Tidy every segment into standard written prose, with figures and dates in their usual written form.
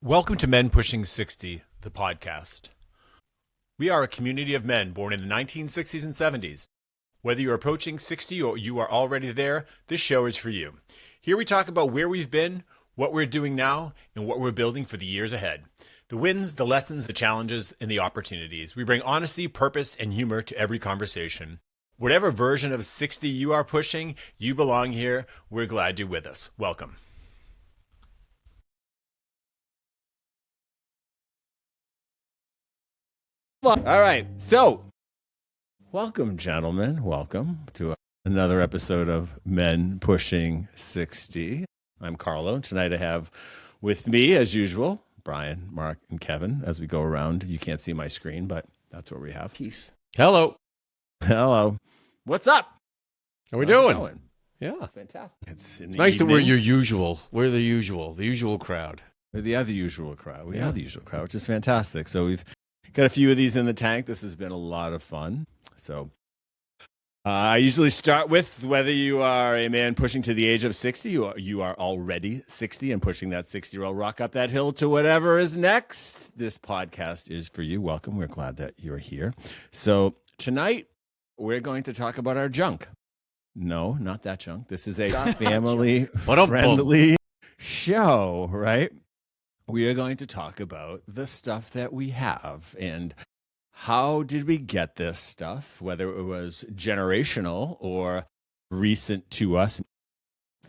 Welcome to Men Pushing 60, the podcast. We are a community of men born in the 1960s and 70s. Whether you're approaching 60 or you are already there, this show is for you. Here we talk about where we've been, what we're doing now, and what we're building for the years ahead. The wins, the lessons, the challenges, and the opportunities. We bring honesty, purpose, and humor to every conversation. Whatever version of 60 you are pushing, you belong here. We're glad you're with us. Welcome. All right, so welcome, gentlemen. Welcome to another episode of Men Pushing 60. I'm Carlo. Tonight I have with me, as usual, Brian, Mark, and Kevin as we go around. You can't see my screen, but that's what we have. Peace. Hello. What's up? How we How's it doing? going? Yeah. Fantastic. It's Nice that we're your usual. We're the usual crowd. We're the other usual crowd. We Yeah. are the usual crowd, which is fantastic. So we've got a few of these in the tank. This has been a lot of fun. So I usually start with whether you are a man pushing to the age of 60 or you are already 60 and pushing that 60-year-old rock up that hill to whatever is next. This podcast is for you. Welcome. We're glad that you're here. So tonight we're going to talk about our junk. No, not that junk. This is a family-friendly show, right? We are going to talk about the stuff that we have and how did we get this stuff, whether it was generational or recent to us,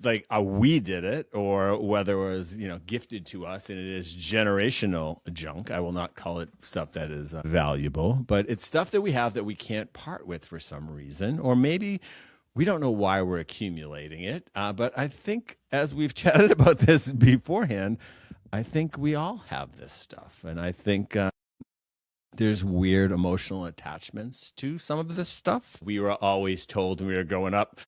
like we did it, or whether it was, gifted to us and it is generational junk. I will not call it stuff that is valuable, but it's stuff that we have that we can't part with for some reason, or maybe we don't know why we're accumulating it. But I think as we've chatted about this beforehand, I think we all have this stuff. And I think there's weird emotional attachments to some of this stuff. We were always told when we were growing up,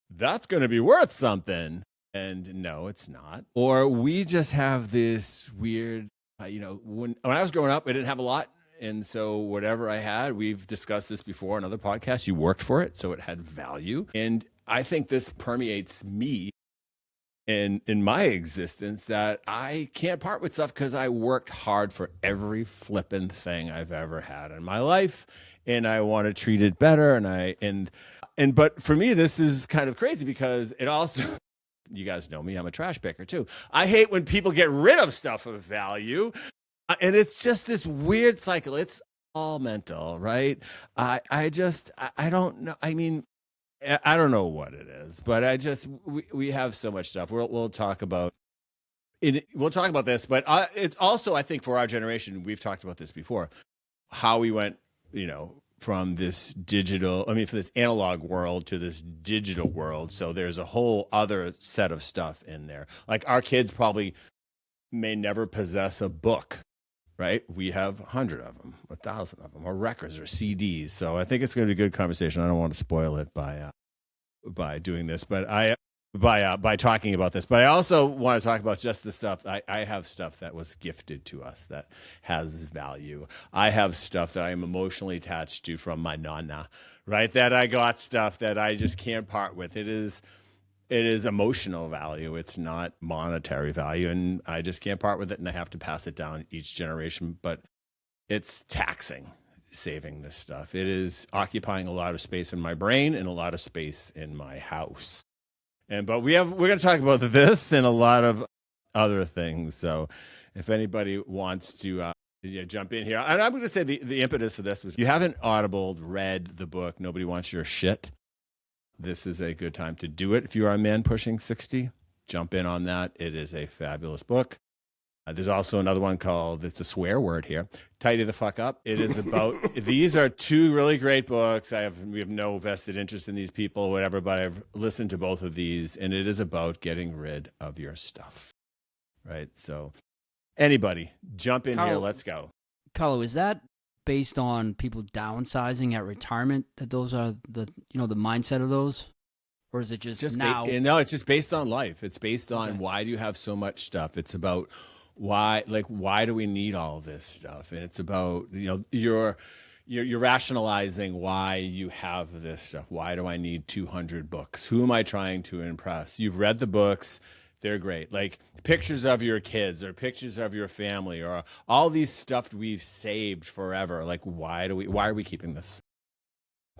that's going to be worth something. And no, it's not. Or we just have this weird, when I was growing up, I didn't have a lot. And so whatever I had, we've discussed this before on other podcasts, you worked for it, so it had value. And I think this permeates me in my existence, that I can't part with stuff because I worked hard for every flippin' thing I've ever had in my life, and I want to treat it better. But for me, this is kind of crazy because it also, you guys know me, I'm a trash picker too. I hate when people get rid of stuff of value, and it's just this weird cycle. It's all mental, right? I don't know. I mean, I don't know what it is, but we have so much stuff. We'll talk about it. We'll talk about this, but it's also, I think, for our generation, we've talked about this before, how we went, from this from this analog world to this digital world. So there's a whole other set of stuff in there. Like our kids probably may never possess a book. Right? We have 100 of them, 1,000 of them, or records or CDs. So I think it's going to be a good conversation. I don't want to spoil it by doing this, but by talking about this. But I also want to talk about just the stuff. I have stuff that was gifted to us that has value. I have stuff that I am emotionally attached to from my nana, right? That I got stuff that I just can't part with. It is emotional value. It's not monetary value. And I just can't part with it. And I have to pass it down each generation. But it's taxing saving this stuff. It is occupying a lot of space in my brain and a lot of space in my house. But we're going to talk about this and a lot of other things. So if anybody wants to jump in here, and I'm going to say the impetus for this was, you haven't read the book, Nobody Wants Your Shit. This is a good time to do it. If you are a man pushing 60, jump in on that. It is a fabulous book. There's also another one called, it's a swear word here, Tidy the Fuck Up. It is about, these are two really great books. We have no vested interest in these people or whatever, but I've listened to both of these, and it is about getting rid of your stuff, right? So anybody, jump in here. Let's go. Carlo, is that based on people downsizing at retirement, that those are the mindset of those? Or is it just now? No, it's just based on life. It's based on why do you have so much stuff? It's about why do we need all this stuff? And it's about, you're rationalizing why you have this stuff. Why do I need 200 books? Who am I trying to impress? You've read the books. They're great. Like pictures of your kids or pictures of your family or all these stuff we've saved forever. Like, why are we keeping this?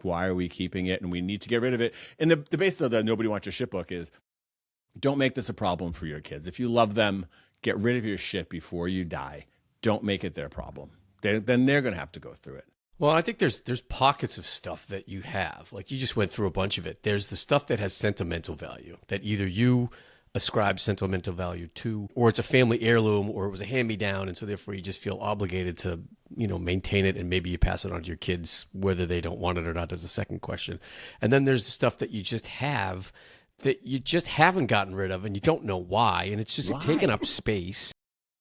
Why are we keeping it? And we need to get rid of it. And the basis of the Nobody Wants Your Shit book is don't make this a problem for your kids. If you love them, get rid of your shit before you die. Don't make it their problem. Then they're going to have to go through it. Well, I think there's pockets of stuff that you have. Like you just went through a bunch of it. There's the stuff that has sentimental value that either you ascribe sentimental value to, or it's a family heirloom, or it was a hand-me-down, and so therefore you just feel obligated to, maintain it, and maybe you pass it on to your kids, whether they don't want it or not. There's a second question. And then there's the stuff that you just have that you just haven't gotten rid of, and you don't know why, and it's just taking up space.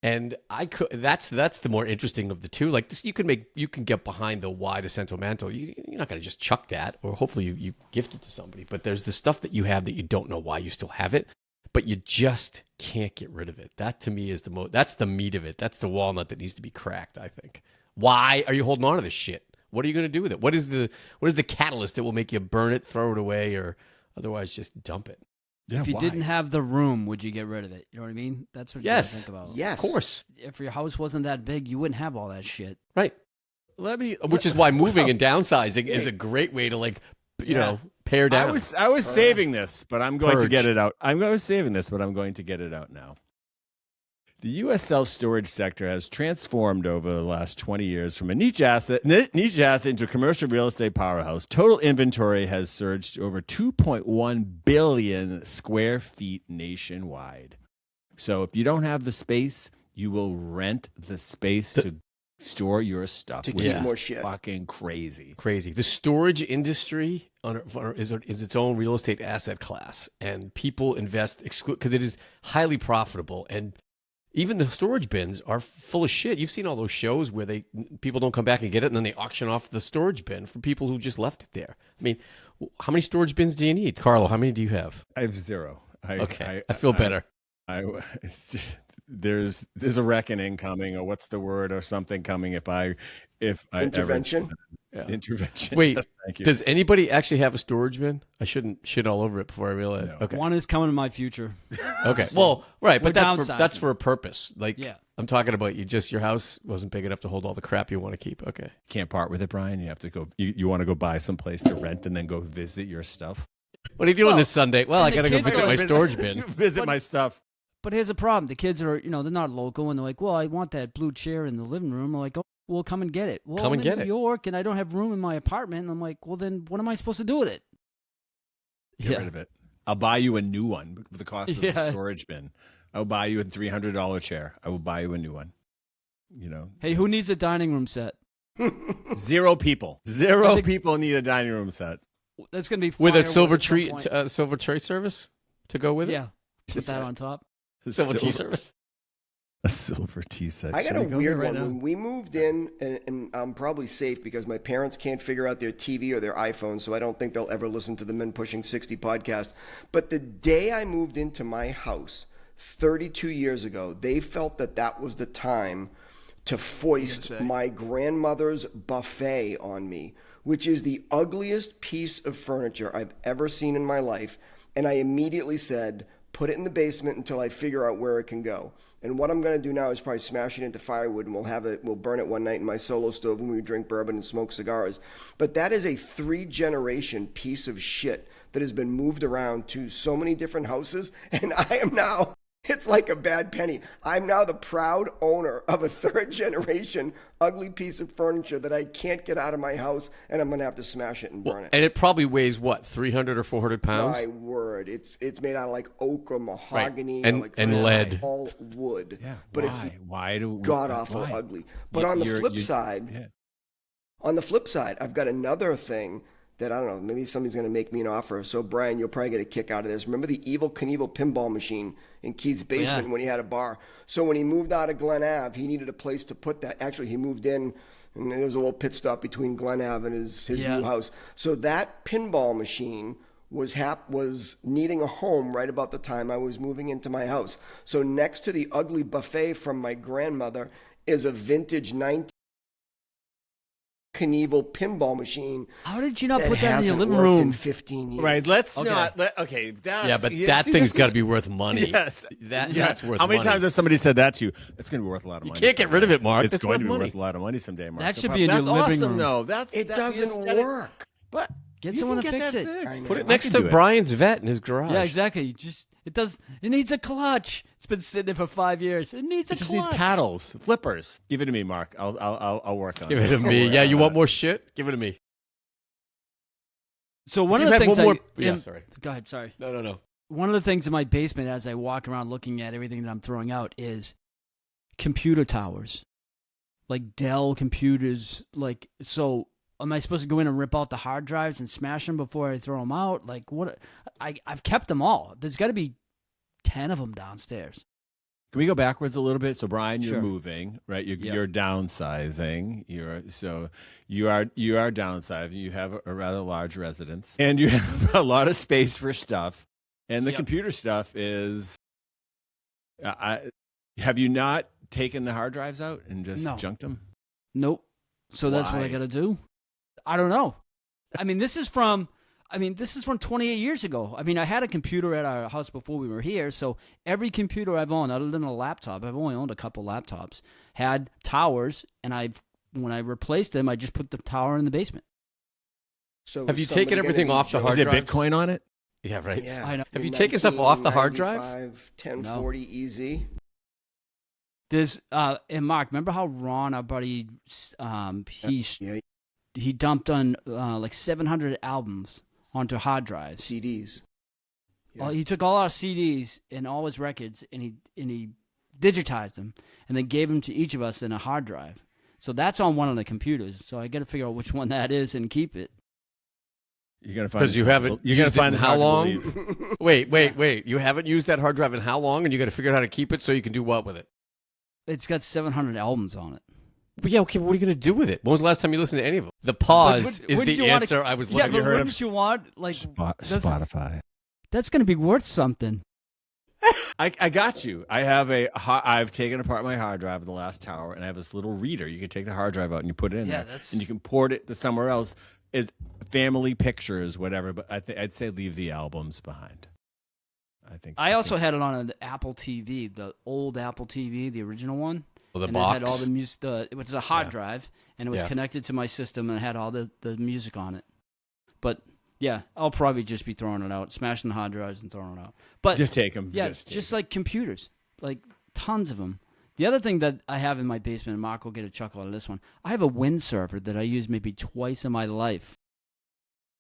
And that's the more interesting of the two. Like this, you can get behind the why the sentimental. You're not going to just chuck that, or hopefully you gift it to somebody. But there's the stuff that you have that you don't know why you still have it, but you just can't get rid of it. That to me is that's the meat of it. That's the walnut that needs to be cracked, I think. Why are you holding on to this shit? What are you going to do with it? What is the catalyst that will make you burn it, throw it away, or otherwise just dump it? Yeah, if you didn't have the room, would you get rid of it? You know what I mean? That's what you gotta think about. Yes, of course. If your house wasn't that big, you wouldn't have all that shit. Right. Which is why moving and downsizing is a great way to pare down. I was saving this, but I'm going to get it out. I was saving this, but I'm going to get it out now. The U.S. self-storage sector has transformed over the last 20 years from a niche asset into a commercial real estate powerhouse. Total inventory has surged to over 2.1 billion square feet nationwide. So if you don't have the space, you will rent the space to store your stuff. To keep more shit. Fucking crazy. Crazy. The storage industry is its own real estate asset class, and people invest because it is highly profitable. And even the storage bins are full of shit. You've seen all those shows where people don't come back and get it, and then they auction off the storage bin for people who just left it there. I mean, how many storage bins do you need? Carlo, how many do you have? I have 0. I feel better. It's just, there's a reckoning coming, or what's the word, or something coming if I intervention. Intervention. Wait, yes, thank you. Does anybody actually have a storage bin? I shouldn't shit all over it before I realize. No. Okay. One is coming in my future. Okay. Well, right, but downsizing. that's for a purpose. Like, yeah. I'm talking about your house wasn't big enough to hold all the crap you want to keep. Okay. Can't part with it, Brian. You have to go. You want to go buy some place to rent and then go visit your stuff. What are you doing this Sunday? Well, I got to go visit my storage bin. Visit my stuff. But here's the problem. The kids are, they're not local, and they're like, well, I want that blue chair in the living room. I'm like, oh, well, come and get it. Well, I'm in New York, and I don't have room in my apartment. And I'm like, well, then what am I supposed to do with it? Get rid of it. I'll buy you a new one with the cost of the storage bin. I'll buy you a $300 chair. I will buy you a new one. Hey, who needs a dining room set? 0 people. 0 people need a dining room set. That's going to be with a silver tray service to go with it. Yeah, put that on top. Silver tea service. A silver tea set. I got a weird one. When we moved in, and I'm probably safe because my parents can't figure out their TV or their iPhone, so I don't think they'll ever listen to the Men Pushing 60 podcast. But the day I moved into my house 32 years ago, they felt that was the time to foist my grandmother's buffet on me, which is the ugliest piece of furniture I've ever seen in my life. And I immediately said, put it in the basement until I figure out where it can go. And what I'm going to do now is probably smash it into firewood, and we'll burn it one night in my solo stove when we drink bourbon and smoke cigars. But that is a 3-generation piece of shit that has been moved around to so many different houses. And I am now, it's like a bad penny. I'm now the proud owner of a 3rd-generation ugly piece of furniture that I can't get out of my house, and I'm going to have to smash it and burn it. And it probably weighs, what, 300 or 400 pounds? My word. It's made out of like oak or mahogany. Right. Or like and lead. All wood. Yeah. But why? it's god-awful ugly. But on the flip side, I've got another thing that, I don't know, maybe somebody's going to make me an offer. So, Brian, you'll probably get a kick out of this. Remember the Evel Knievel pinball machine in Keith's basement when he had a bar? So when he moved out of Glen Ave, he needed a place to put that. Actually, he moved in, and there was a little pit stop between Glen Ave and his new house. So that pinball machine was needing a home right about the time I was moving into my house. So next to the ugly buffet from my grandmother is a vintage Knievel pinball machine. How did you not put that in hasn't your living worked room? in 15 years. Right, let's Okay. not. Okay, that's, Yeah, but that thing's got to be worth money. Yes, That's worth money. How many times has somebody said that to you? It's going to be worth a lot of money. You can't get rid of it, Mark. It's That's going worth to be money. worth a lot of money someday, Mark. That should be in your That's living awesome, room. though. It doesn't work. But Get you someone can to get fix that it. fixed. Put it I next can to do it. Brian's vet in his garage. Yeah, exactly. It needs a clutch. It's been sitting there for 5 years. It needs a It just clutch. needs paddles, flippers. Give it to me, Mark. I'll work on it. Give it to me. Yeah, you want more shit? Give it to me. So one If of you the had things one more- yeah, sorry. Go ahead, sorry. No. One of the things in my basement as I walk around looking at everything that I'm throwing out is computer towers. Like Dell computers. Like, so am I supposed to go in and rip out the hard drives and smash them before I throw them out? Like, what? I've kept them all. There's got to be 10 of them downstairs. Can we go backwards a little bit? So, Brian, you're Sure. moving, right? You're, Yep. you're downsizing. You are downsizing. You have a rather large residence, and you have a lot of space for stuff. And the Yep. computer stuff is. Have you not taken the hard drives out and just No. junked them? Nope. So that's what I Why? got to do. I don't know. I mean, this is from 28 years ago. I mean, I had a computer at our house before we were here. So every computer I've owned, other than a laptop, I've only owned a couple laptops, had towers. And when I replaced them, I just put the tower in the basement. So Have is you taken somebody everything gonna off the be hard Is it drives? Bitcoin on it? Yeah, right. Yeah. I know. Have you taken stuff off the hard drive? 1040 easy. There's and Mark, remember how Ron, our buddy, Yeah. he dumped on like 700 albums onto hard drives. CDs. Yeah. He took all our CDs and all his records, and he digitized them, and then gave them to each of us in a hard drive. So that's on one of the computers. So I got to figure out which one that is and keep it. You're gonna find Because this you hard haven't to- You're gonna used it find in this how hard to long? believe. Wait. You haven't used that hard drive in how long? And you got to figure out how to keep it so you can do what with it? It's got 700 albums on it. But yeah, okay, but what are you going to do with it? When was the last time you listened to any of them? The pause is wouldn't the you wanna- answer I was Yeah, looking but for. wouldn't you want like Spotify. that's going to be worth something? I got you. I've taken apart my hard drive in the last tower, and I have this little reader. You can take the hard drive out and you put it in Yeah, there, that's- and you can port it to somewhere else. Is family pictures, whatever. But I'd say leave the albums behind. I also had it on an Apple TV, the old Apple TV, the original one. Well, the and box. it had all the music. It was a hard Yeah. drive, and it was Yeah. connected to my system, and it had all the music on it. But yeah, I'll probably just be throwing it out, smashing the hard drives and throwing it out. But just take them. yeah, just like computers, like tons of them. The other thing that I have in my basement, and Mark will get a chuckle out of this one, I have a windsurfer that I use maybe twice in my life.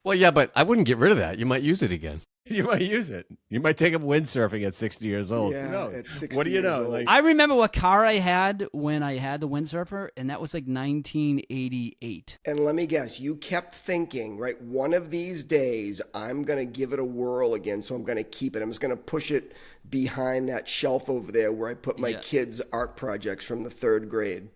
Well, yeah, but I wouldn't get rid of that. You might use it again. You might use it. You might take up windsurfing at 60 years old. Yeah, Who knows? at 60 what do you years know? old. Like, I remember what car I had when I had the windsurfer, and that was like 1988. And let me guess, you kept thinking, right, one of these days I'm going to give it a whirl again, so I'm going to keep it. I'm just going to push it behind that shelf over there where I put my Yeah. kids' art projects from the 3rd grade.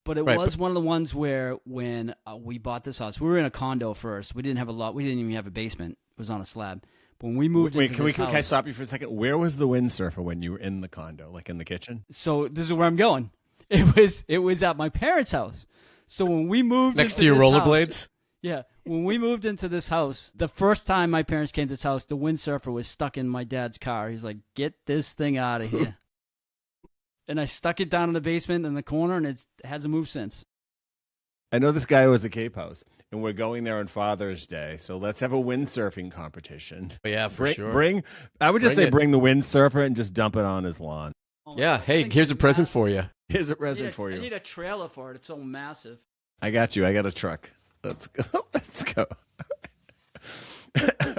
But it Right, was one of the ones where when we bought this house, we were in a condo first. We didn't have a lot. We didn't even have a basement. It was on a slab. But when we moved wait, into can this I house, stop you for a second? Where was the windsurfer when you were in the condo? Like in the kitchen? so this is where I'm going. It was at my parents' house. So when we moved Next into to your this rollerblades? house- yeah, when we moved into this house, the first time my parents came to this house, the windsurfer was stuck in my dad's car. He's like, "Get this thing out of here!" And I stuck it down in the basement in the corner, and it hasn't moved since. I know this guy was a Cape House, and we're going there on Father's Day. So let's have a windsurfing competition. Oh, yeah, for sure. I would just Bring say it. bring the windsurfer and just dump it on his lawn. Oh, Yeah, I hey, think here's a it's present massive. for you. Here's a I present need for I you. need a trailer for it. It's so massive. I got you. I got a truck. Let's go. Let's go.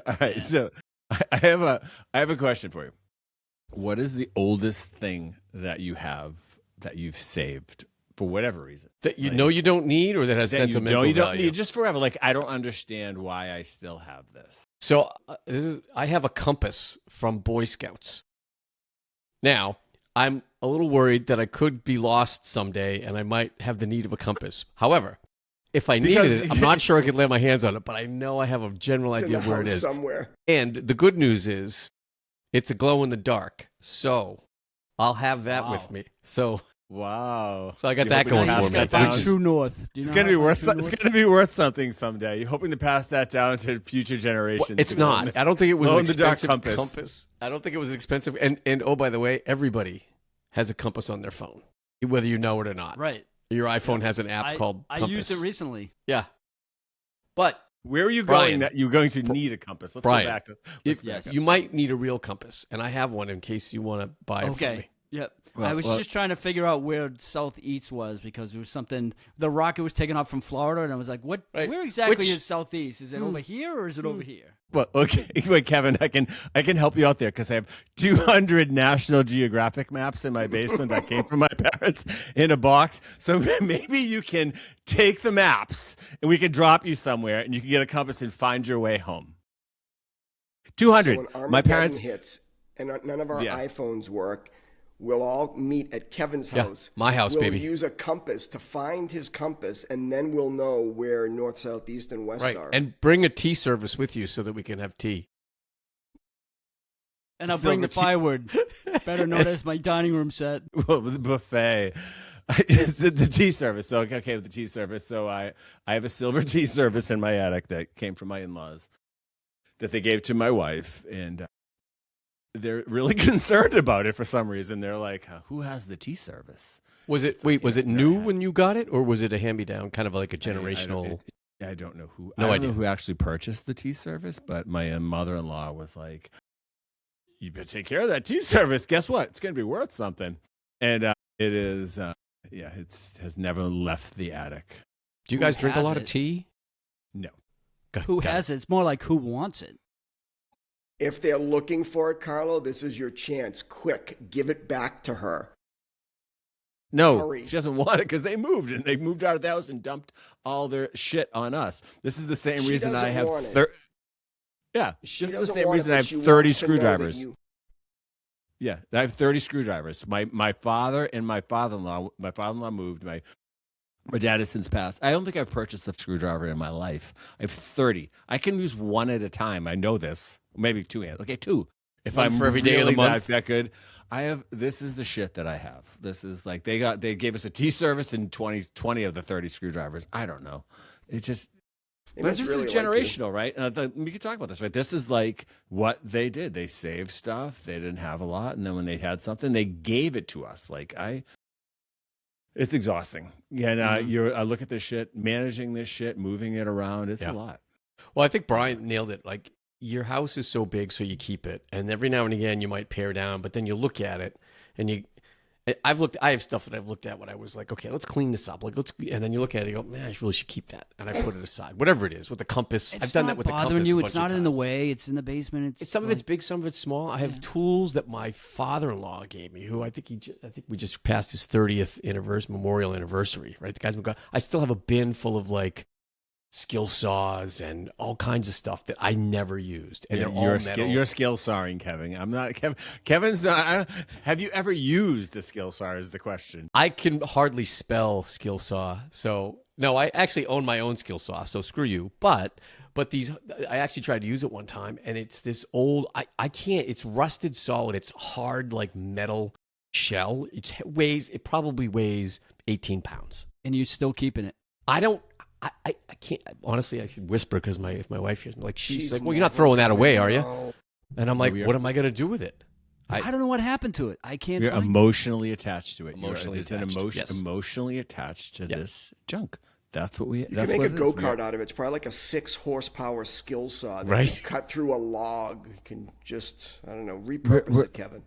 All right. So I have a question for you. What is the oldest thing that you have that you've saved for whatever reason? That you Like, know you don't need or that has that sentimental you don't value? need just forever. Like, I don't understand why I still have this. So I have a compass from Boy Scouts. Now, I'm a little worried that I could be lost someday and I might have the need of a compass. However, if I needed Because- it, I'm not sure I could lay my hands on it, but I know I have a general It's idea in the where it house is. somewhere. And the good news is it's a glow in the dark. So I'll have that with Wow. me. So Wow. So I got You're that hoping going to for pass me. that Find down? True North. Do you It's know gonna how be to worth. find True It's North? gonna be worth something someday. You're hoping to pass that down to future generations. Well, it's You know, not. I don't think it was an glow in the dark expensive compass. I don't think it was expensive. And oh, by the way, everybody has a compass on their phone, whether you know it or not. Right. Your iPhone has an app called I Compass. used it recently. Yeah. But Where are you Brian. going? That you're going to need a compass. Let's Brian, go back. if Yes. you might need a real compass, and I have one in case you want to buy it from Okay. me. Yep. Well, I was just trying to figure out where southeast was because it was something. The rocket was taken off from Florida, and I was like, "What? Right. Where exactly Which- is southeast? Is it over here or is it over here?" Well, okay, wait, Kevin, I can help you out there because I have 200 National Geographic maps in my basement that came from my parents in a box. So maybe you can take the maps and we can drop you somewhere and you can get a compass and find your way home. 200. So when Armageddon My parents. hits and none of our Yeah. iPhones work, we'll all meet at Kevin's Yeah, house. my house, we'll baby. use a compass to find his compass, and then we'll know where north, south, east, and west Right. are. And bring a tea service with you so that we can have tea. And I'll bring the Silver firewood, better known as my dining room set. Well, the buffet. The tea service. So okay, with the tea service. So I have a silver tea service in my attic that came from my in-laws that they gave to my wife, and they're really concerned about it for some reason. They're like, "Who has the tea service?" Was it was it new when you got it, or was it a hand-me-down, kind of like a generational? I don't know who. No I don't idea. know who actually purchased the tea service, but my mother-in-law was like, "You better take care of that tea service. Guess what? It's going to be worth something." And it is. Yeah, has never left the attic. Do you guys Who drink a has lot of it? tea? No. Who has it? It's more like who wants it. If they're looking for it, Carlo, this is your chance. Quick, give it back to her. No, Hurry. she doesn't want it because they moved and they moved out of the house and dumped all their shit on us. This is the same She reason I doesn't have. want it. Yeah, She this is the doesn't same want it, reason I but have she 30 wants to know that screwdrivers. you- Yeah, I have 30 screwdrivers. My father and my father-in-law. My father-in-law moved. My dad has since passed. I don't think I've purchased a screwdriver in my life. I have 30. I can use one at a time. I know this. Maybe two hands. Okay, two. If One I'm for every day of the really month? that good. I have. This is the shit that I have. This is like they gave us a tea service and 20 of the 30 screwdrivers. I don't know. It just. They But must this really is like you. generational, right? We could talk about this, right? This is like what they did. They saved stuff. They didn't have a lot, and then when they had something, they gave it to us. It's exhausting. Yeah, and I look at this shit, managing this shit, moving it around. It's Yeah. a lot. Well, I think Brian nailed it. Like, your house is so big, so you keep it, and every now and again you might pare down, but then you look at it, and I have stuff that I've looked at when I was like, okay, let's clean this up. Like, and then you look at it, and you go, man, I really should keep that, and I put it aside. Whatever it is, with the compass, It's I've done not that with the compass. bothering you. a It's bunch of not in the times. way. It's in the basement. Some of like- it's big, some of it's small. I have tools that my father-in-law gave me, who I think we just passed his 30th memorial anniversary. Right, the guy's been gone. I still have a bin full of like skill saws and all kinds of stuff that I never used, and they're all metal. You're skill sawing, Kevin. I'm not. Kevin's not. Have you ever used the skill saw? Is the question. I can hardly spell skill saw, so no. I actually own my own skill saw, so screw you. But these, I actually tried to use it one time, and it's this old. I can't. It's rusted solid. It's hard like metal shell. It probably weighs 18 pounds. and you're still keeping it. I don't. I can't. Honestly, I should whisper because if my wife hears me, like she's She's like, well, you're not never throwing that gonna away, are you? know. And I'm like, we are- what am I gonna do with it? I don't know what happened to it. I can't You're find it. emotionally attached to it. Emotionally It's attached, yes. emotionally attached to Yeah. this junk. That's what we. You that's can what make it a is. go-kart out of it. It's probably like a 6-horsepower skill saw that Right. can cut through a log. You can just, I don't know, repurpose it, Kevin.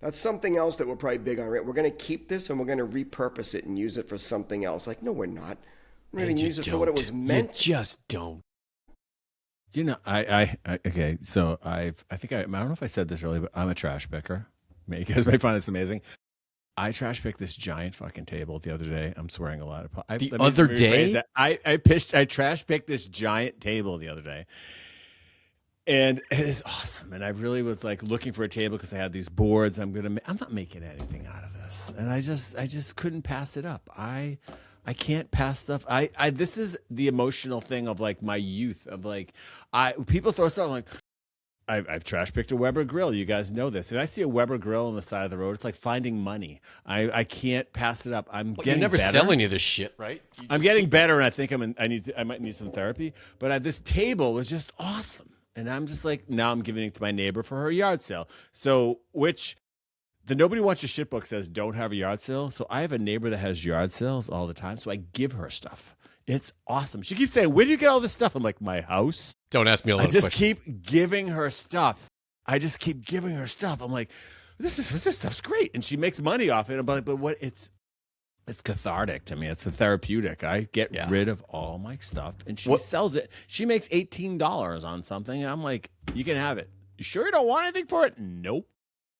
That's something else that we're probably big on. Right? We're going to keep this and we're going to repurpose it and use it for something else. Like, no, we're not. We're going And to you use it for what it was don't. meant. You just don't. You know, I okay. So I don't know if I said this earlier, but I'm a trash picker. You guys might find this amazing. I trash picked this giant fucking table the other day. I'm swearing a lot. Let me rephrase that. I trash picked this giant table the other day, and it is awesome. And I really was like looking for a table because I had these boards. I'm not making anything out of this, and I just couldn't pass it up. I can't pass stuff. This is the emotional thing of like my youth of like people throw stuff like I've trash picked a Weber grill. You guys know this. If I see a Weber grill on the side of the road, it's like finding money. I can't pass it up. I'm Well, getting you never better. sell any of this shit, right? I'm getting better, and I think I might need some therapy. But this table was just awesome, and I'm just like, now I'm giving it to my neighbor for her yard sale. So the Nobody Wants Your Shit book says don't have a yard sale. So I have a neighbor that has yard sales all the time. So I give her stuff. It's awesome. She keeps saying, where do you get all this stuff? I'm like, my house. Don't ask me a lot of I just questions. keep giving her stuff. I'm like, this stuff's great. And she makes money off it. I'm like, but what? It's cathartic to me. It's a therapeutic. I get rid of all my stuff and she sells it. She makes $18 on something. I'm like, you can have it. You sure you don't want anything for it? Nope.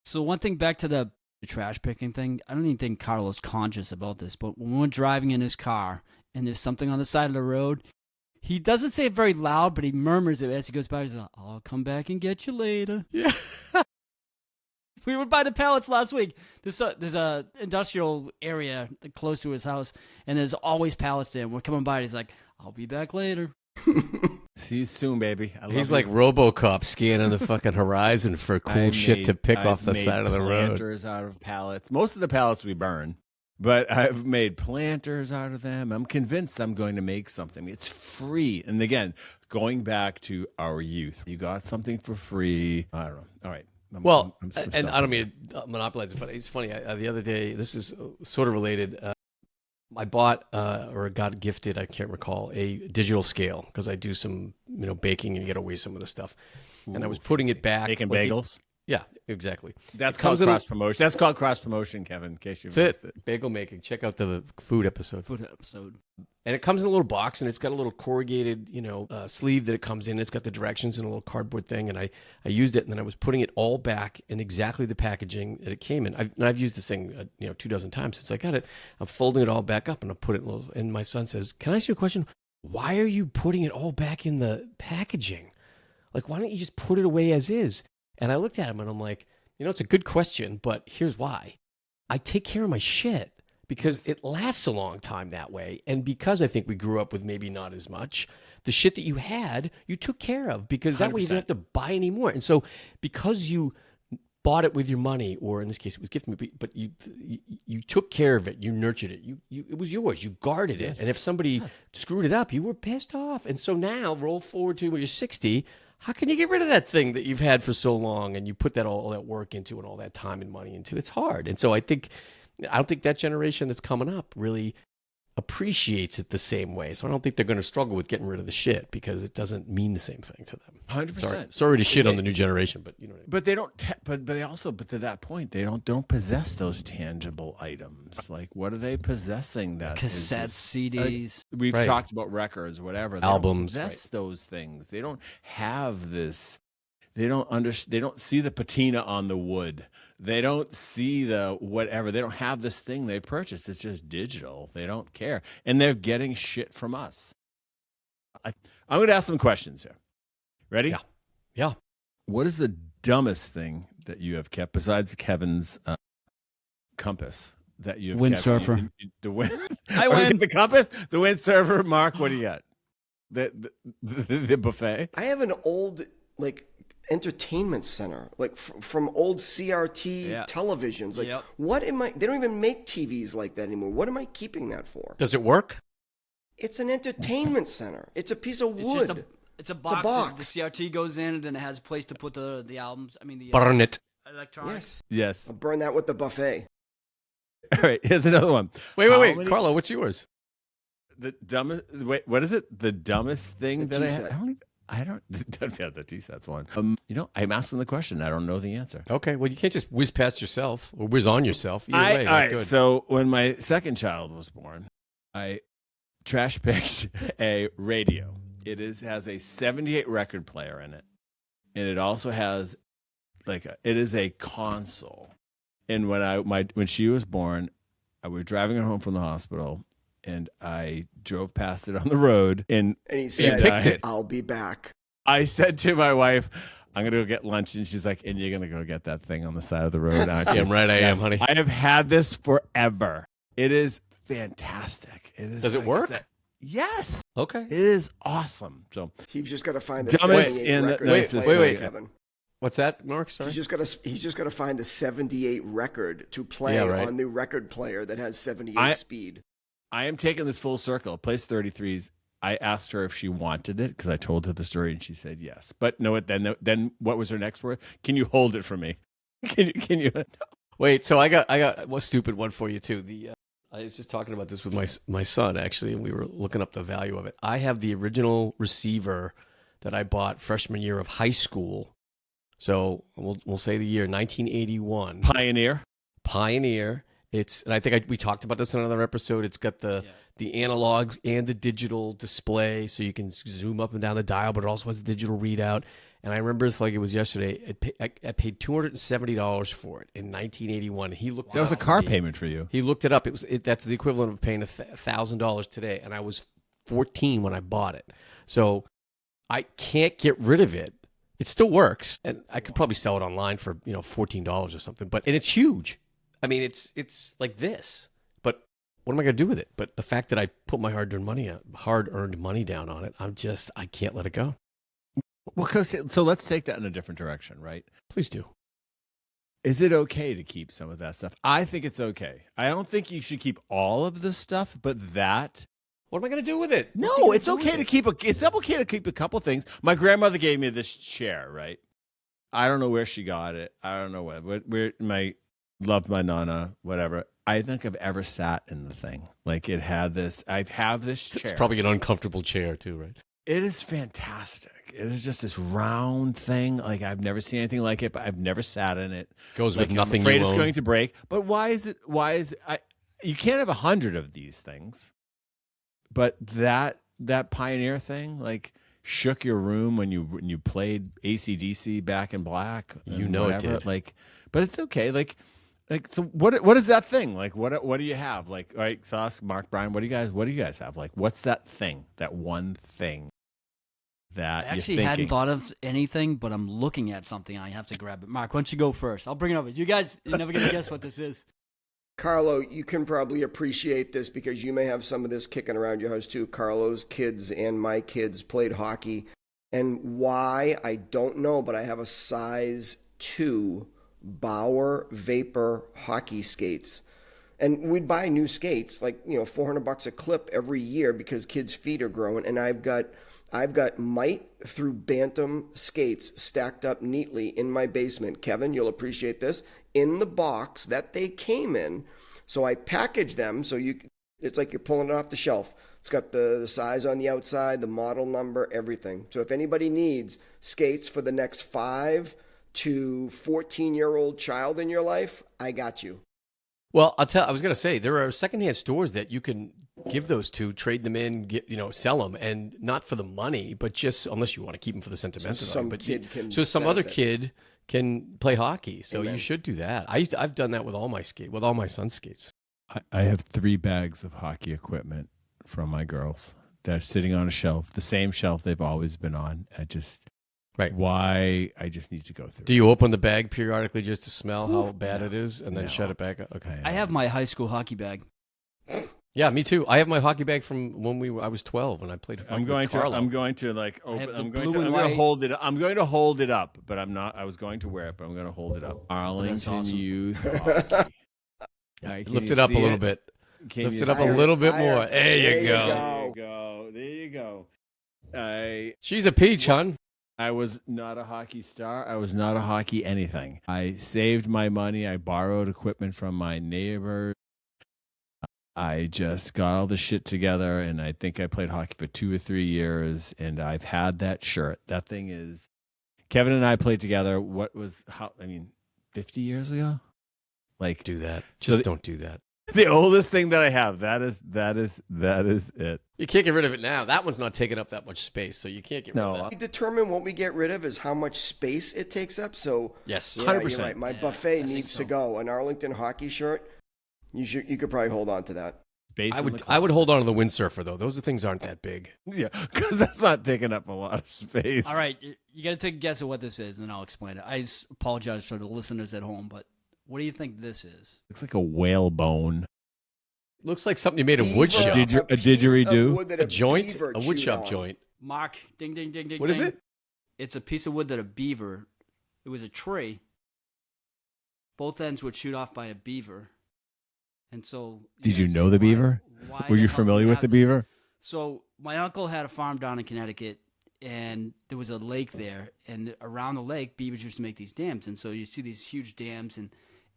So one thing back to the trash picking thing, I don't even think Carlo's conscious about this, but when we're driving in his car and there's something on the side of the road, he doesn't say it very loud, but he murmurs it as he goes by. He's like, I'll come back and get you later. Yeah. We were by the pallets last week. There's a industrial area close to his house, and there's always pallets there. And we're coming by, and he's like, I'll be back later. See you soon, baby. He's like RoboCop scanning the fucking horizon for cool shit to pick off the side of the road. Planters out of pallets. Most of the pallets we burn, but I've made planters out of them. I'm convinced I'm going to make something. It's free. And again, going back to our youth, you got something for free. I don't know. All right. And I don't mean to monopolize it, but it's funny. The other day, this is sort of related. I bought or got gifted, I can't recall, a digital scale because I do some, baking and you get away some of the stuff. And I was putting it back. Making bagels? Yeah, exactly. That's called cross promotion. That's called cross promotion, Kevin, in case you missed it. Bagel making. Check out the food episode. And it comes in a little box, and it's got a little corrugated, sleeve that it comes in. It's got the directions and a little cardboard thing, and I used it, and then I was putting it all back in exactly the packaging that it came in. I've used this thing, 24 times since I got it. I'm folding it all back up, and I put it in little. And my son says, "Can I ask you a question? Why are you putting it all back in the packaging? Like, why don't you just put it away as is?" And I looked at him, and I'm like, it's a good question, but here's why. I take care of my shit. Because it lasts a long time that way. And because I think we grew up with maybe not as much, the shit that you had, you took care of. Because that 100%. Way you didn't have to buy any more. And so because you bought it with your money, or in this case it was gifted, but you took care of it, you nurtured it, it was yours, you guarded it. And if somebody screwed it up, you were pissed off. And so now, roll forward to when you're 60, how can you get rid of that thing that you've had for so long and you put that all that work into and all that time and money into? It's hard. And so I don't think that generation that's coming up really appreciates it the same way. So I don't think they're going to struggle with getting rid of the shit because it doesn't mean the same thing to them. 100%. Sorry to shit on the new generation, but you know what I mean. But they don't. But to that point, they don't possess those tangible items. Like, what are they possessing? That cassettes, CDs. We've talked about records, whatever. They albums. don't possess those things. They don't have this. They don't see the patina on the wood. They don't see the whatever. They don't have this thing they purchased. It's just digital. They don't care. And they're getting shit from us. I'm going to ask some questions here. Ready? Yeah. What is the dumbest thing that you have kept besides Kevin's compass that you have windsurfer? The wind. I win. The compass, the windsurfer. Mark, what do you got? The buffet. I have an old entertainment center, from old CRT televisions. What am I? They don't even make TVs like that anymore. What am I keeping that for? Does it work? It's an entertainment center. It's a piece of wood. It's a box. The CRT goes in, and then it has a place to put the albums. I mean, burn it. Electronics. Yes. I'll burn that with the buffet. All right. Here's another one. Wait, Carlo, what's yours? The dumbest. Wait, what is it? The dumbest thing that T-set. I don't. Yeah, the T-set's one. I'm asking the question. I don't know the answer. Okay, well, you can't just whiz past yourself or whiz on yourself. Either way, all right. good. So when my second child was born, I trash picked a radio. It has a 78 record player in it, and it also has it is a console. And when she was born, I was driving her home from the hospital. And I drove past it on the road, and he said, "I'll be back." I said to my wife, "I'm gonna go get lunch," and she's like, "And you're gonna go get that thing on the side of the road?" Damn right I am, honey. I have had this forever. It is fantastic. Does it work? Yes. Okay. It is awesome. So you've just got to find the dumbest 78 in record wait, player, Kevin. What's that, Mark? Sorry. He's just got to find a 78 record to play on the record player that has 78 speed. I am taking this full circle. Place 33s. I asked her if she wanted it because I told her the story and she said yes. But no, then what was her next word? Can you hold it for me? Can you? Wait, so I got one stupid one for you too. I was just talking about this with my son actually, and we were looking up the value of it. I have the original receiver that I bought freshman year of high school. So we'll say the year 1981. Pioneer. And I think we talked about this in another episode. It's got the analog and the digital display, so you can zoom up and down the dial, but it also has a digital readout. And I remember it's like it was yesterday. I paid $270 for it in 1981. He looked. That was a car payment for you. He looked it up. That's the equivalent of paying $1,000 today, and I was 14 when I bought it. So I can't get rid of it. It still works, and I could probably sell it online for $14 or something. And it's huge. I mean, it's like this. But what am I going to do with it? But the fact that I put my hard-earned money down on it, I can't let it go. Well, so let's take that in a different direction, right? Please do. Is it okay to keep some of that stuff? I think it's okay. I don't think you should keep all of the stuff, but that. What am I going to do with it? No, it's okay to keep it's okay to keep a couple things. My grandmother gave me this chair, right? I don't know where she got it. I don't know where loved my nana, whatever. I don't think I've ever sat in the thing. Like it had this. I'd have this chair. It's probably an uncomfortable chair too, right? It is fantastic. It is just this round thing. Like I've never seen anything like it, but I've never sat in it. Goes with nothing. I'm afraid it's going to break. But why is it? You can't have 100 of these things. But that Pioneer thing, like, shook your room when you played AC/DC Back in Black. It did. Like, but it's okay. Like, so what is that thing? Like, what do you have? Like, all right, Sauce, Mark, Brian, what do you guys have? Like, what's that thing? That one thing that I actually hadn't thought of anything, but I'm looking at something. I have to grab it. Mark, why don't you go first? I'll bring it over. You guys, you're never gonna guess what this is. Carlo, you can probably appreciate this because you may have some of this kicking around your house too. Carlo's kids and my kids played hockey. And why, I don't know, but I have a size 2 Bauer Vapor hockey skates. And we'd buy new skates, like, $400 a clip every year because kids' feet are growing. And I've got mite through Bantam skates stacked up neatly in my basement. Kevin, you'll appreciate this. In the box that they came in. So I packaged them so it's like you're pulling it off the shelf. It's got the size on the outside, the model number, everything. So if anybody needs skates for the next 5 to 14-year-old child in your life, I got you. Well, I was going to say, there are secondhand stores that you can give those to, trade them in, sell them, and not for the money, but just unless you want to keep them for the sentimental. So some other kid can play hockey. So Amen. You should do that. I've done that with all my son's skates. I have 3 bags of hockey equipment from my girls. They're sitting on a shelf, the same shelf they've always been on. I just need to go through. Do you open the bag periodically just to smell how bad it is and then shut it back up? Okay. I have my high school hockey bag. Yeah, me too. I have my hockey bag from when I was 12 and I played hockey with Carlo. I'm going to hold it. I'm going to hold it up, but I'm not. I was going to wear it, but I'm going to hold it up. Arlington awesome. Youth Hockey. Lift it up a little bit. Lift it up a little bit more. There you go. There you go. She's a peach, hon. I was not a hockey star. I was not a hockey anything. I saved my money. I borrowed equipment from my neighbor. I just got all the shit together, and I think I played hockey for 2 or 3 years, and I've had that shirt. That thing is... Kevin and I played together, 50 years ago? Like, do that. Just don't do that. The oldest thing that I have, that is it. You can't get rid of it now. That one's not taking up that much space, so you can't get rid of that. We determine what we get rid of is how much space it takes up. So yes, 100%. You're right. My buffet needs to go. An Arlington hockey shirt, you could probably hold on to that. I would hold on to the windsurfer though. Those things aren't that big. Yeah, because that's not taking up a lot of space. All right, you got to take a guess at what this is, and then I'll explain it. I apologize for the listeners at home, but what do you think this is? Looks like a whale bone. Looks like something you made a wood shop. A didgeridoo? A joint? A wood shop joint. Mark, ding, ding, ding, ding. What is it? It's a piece of wood that a beaver it was a tree. Both ends would shoot off by a beaver. And so, Did you know the beaver? Why Were the you hell do we familiar with have the this? beaver? So my uncle had a farm down in Connecticut, and there was a lake there, and around the lake, beavers used to make these dams, and so you see these huge dams,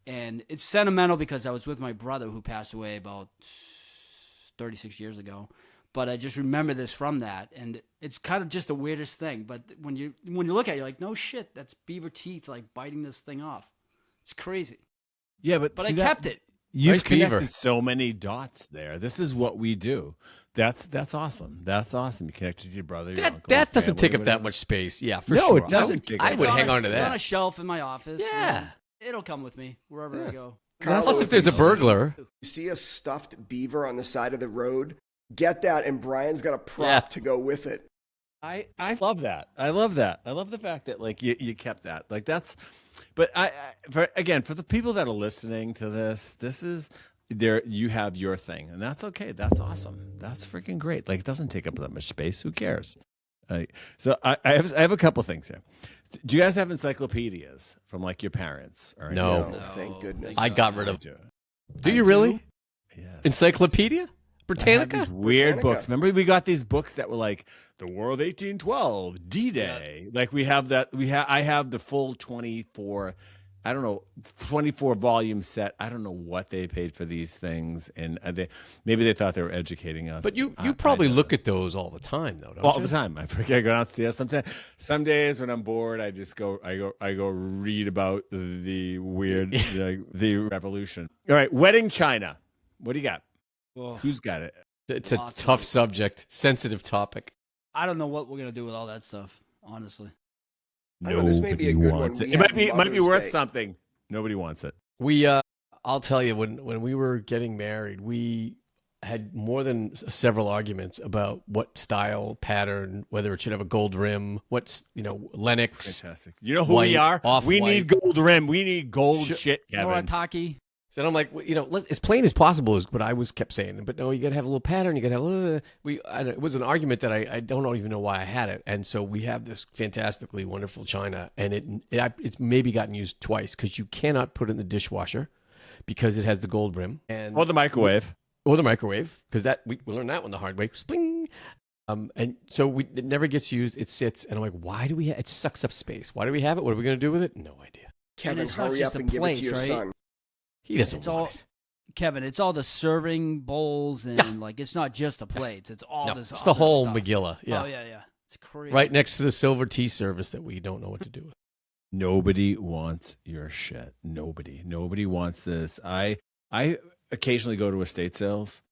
and it's sentimental because I was with my brother who passed away about 36 years ago, but I just remember this from that, and it's kind of just the weirdest thing. But when you look at it, you're like, no shit, that's beaver teeth like biting this thing off. It's crazy. Yeah, but I kept it. You've Nice beaver. connected so many dots there. This is what we do. That's awesome. That's awesome. You connected to your brother, your uncle, That doesn't family, take up whatever. that much space. Yeah, for No, sure. it doesn't take up I would hang on to It's on a that. shelf in my office. Yeah. It'll come with me wherever I go. Carlo, Plus, if there's a burglar, You see a stuffed beaver on the side of the road, get that, and Brian's got a prop Yeah. to go with it. I love that. I love that. I love the fact that like you kept that. Like that's, but for the people that are listening to this is there. You have your thing, and that's okay. That's awesome. That's freaking great. Like it doesn't take up that much space. Who cares? So I have a couple things here. Do you guys have encyclopedias from like your parents? Or No. No, thank goodness. I got rid of. do. Do you really? Yes. Encyclopedia? I have Britannica? these weird Britannica. books. Remember, we got these books that were like the World 1812, D-Day. Like we have that. I have the full 24. I don't know, 24 volume set. I don't know what they paid for these things, and maybe they thought they were educating us. But you I probably don't look know. at those all the time, though, don't all you? the time. I forget. I go downstairs. Sometimes, some days when I'm bored, I just go. I go read about the weird, the revolution. All right, wedding china. What do you got? Well, Who's got it? It's a Lots of tough it. subject, sensitive topic. I don't know what we're gonna do with all that stuff, honestly. I know, this may be a Nobody good wants one. it. We It might have be Mother's worth Day. something. Nobody wants it. We, I'll tell you, when we were getting married, we had more than several arguments about what style, pattern, whether it should have a gold rim, what's Lennox. Fantastic. You know who White, we are? We off-white. need gold rim. We need gold shit, Kevin. Noritake. So I'm like, as plain as possible is what I was kept saying. But no, you got to have a little pattern. You got to have it was an argument that I don't even know why I had it. And so we have this fantastically wonderful china, and it's maybe gotten used twice because you cannot put it in the dishwasher because it has the gold rim and Or the microwave. because that we learned that one the hard way. Spling. And so it never gets used. It sits, and I'm like, why do we? It sucks up space. Why do we have it? What are we going to do with it? No idea. Kevin, it's not hurry just up a and give it place, to your right? son. He doesn't It's want all, it. Kevin, it's all the serving bowls and like it's not just the plates. It's all No, this. it's the other whole stuff. Megillah. Yeah. Oh yeah. It's crazy. Right next to the silver tea service that we don't know what to do with. Nobody wants your shit. Nobody wants this. I occasionally go to estate sales,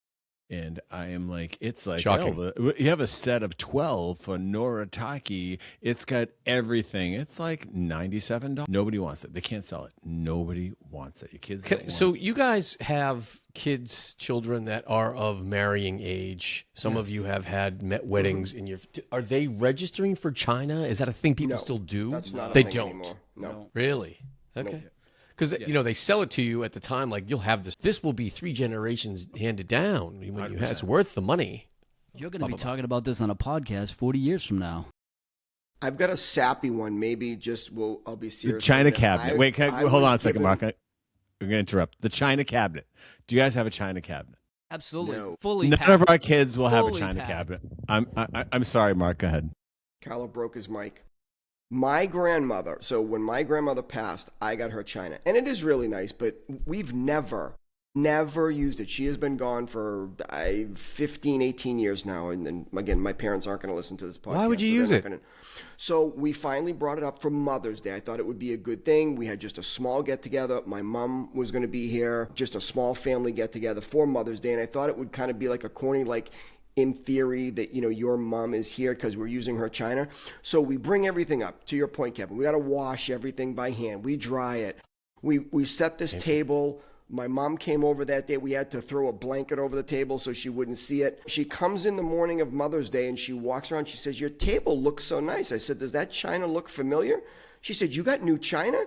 and I am like, it's like, Shocking. you have a set of 12 for Noritake. It's got everything. It's like $97. Nobody wants it. They can't sell it. Nobody wants it. Your kids don't want So it. you guys have children that are of marrying age. Some of you have had weddings in your. Are they registering for China? Is that a thing people No, still do? That's not a They thing don't. anymore. No. Really? Okay. Because they sell it to you at the time, like you'll have this. This will be 3 generations handed down. When you have, it's worth the money. You're going to be talking about this on a podcast 40 years from now. I've got a sappy one. Maybe I'll be The serious. China about it. cabinet. Wait, I hold on a was second, given- Mark. I'm going to interrupt. The China cabinet. Do you guys have a China cabinet? Absolutely. No. Fully None packed. of our kids will have a Fully China packed. cabinet. I'm sorry, Mark. Go ahead. Carlo broke his mic. My grandmother, so when my grandmother passed, I got her china. And it is really nice, but we've never used it. She has been gone for 15, 18 years now. And again, my parents aren't going to listen to this podcast. Why would you so they're use not it? gonna- So we finally brought it up for Mother's Day. I thought it would be a good thing. We had just a small get-together. My mom was going to be here, just a small family get-together for Mother's Day. And I thought it would kind of be like a corny, like, in theory that, your mom is here because we're using her china. So we bring everything up. To your point, Kevin, we got to wash everything by hand. We dry it. We set this table. My mom came over that day. We had to throw a blanket over the table so she wouldn't see it. She comes in the morning of Mother's Day and she walks around. She says, "Your table looks so nice." I said, "Does that china look familiar?" She said, "You got new china?"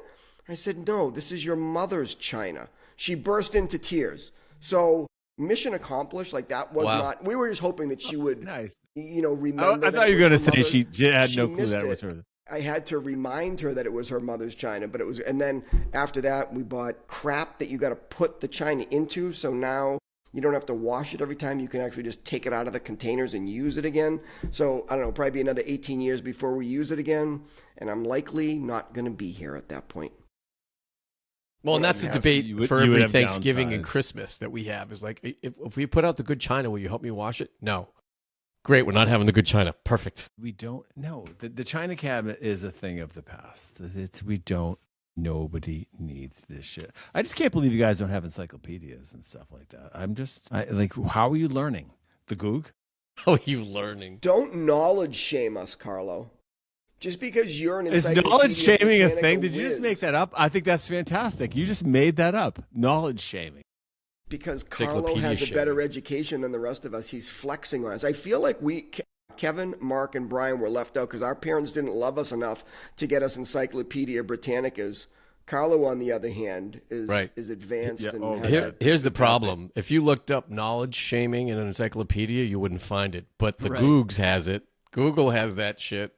I said, "No, this is your mother's china." She burst into tears. So mission accomplished. Like that was Wow. not, we were just hoping that she would, Nice. remember. I that thought it you were was going to her say mother's. she had She no clue missed that it was it. her. I had to remind her that it was her mother's china, but it was, and then after that, we bought crap that you got to put the china into. So now you don't have to wash it every time. You can actually just take it out of the containers and use it again. So I don't know, probably be another 18 years before we use it again. And I'm likely not going to be here at that point. Well, and that's the debate you would every have Thanksgiving and downsized. Christmas that we have is like, if we put out the good china, will you help me wash it? No. Great, we're not having the good china. Perfect. We don't know. The china cabinet is a thing of the past. Nobody needs this shit. I just can't believe you guys don't have encyclopedias and stuff like that. How are you learning? The Goog? How are you learning? Don't knowledge shame us, Carlo. Just because you're an Is encyclopedia knowledge shaming a Britannica thing? Did you just whiz, make that up? I think that's fantastic. You just made that up. Knowledge shaming. Because Carlo Encyclopedia has a shaming. better education than the rest of us. He's flexing on us. I feel like Kevin, Mark, and Brian were left out because our parents didn't love us enough to get us Encyclopedia Britannicas. Carlo, on the other hand, is advanced. Yeah, And oh, has yeah. that- Here's the problem. If you looked up knowledge shaming in an encyclopedia, you wouldn't find it. But the Right. Googs has it. Google has that shit.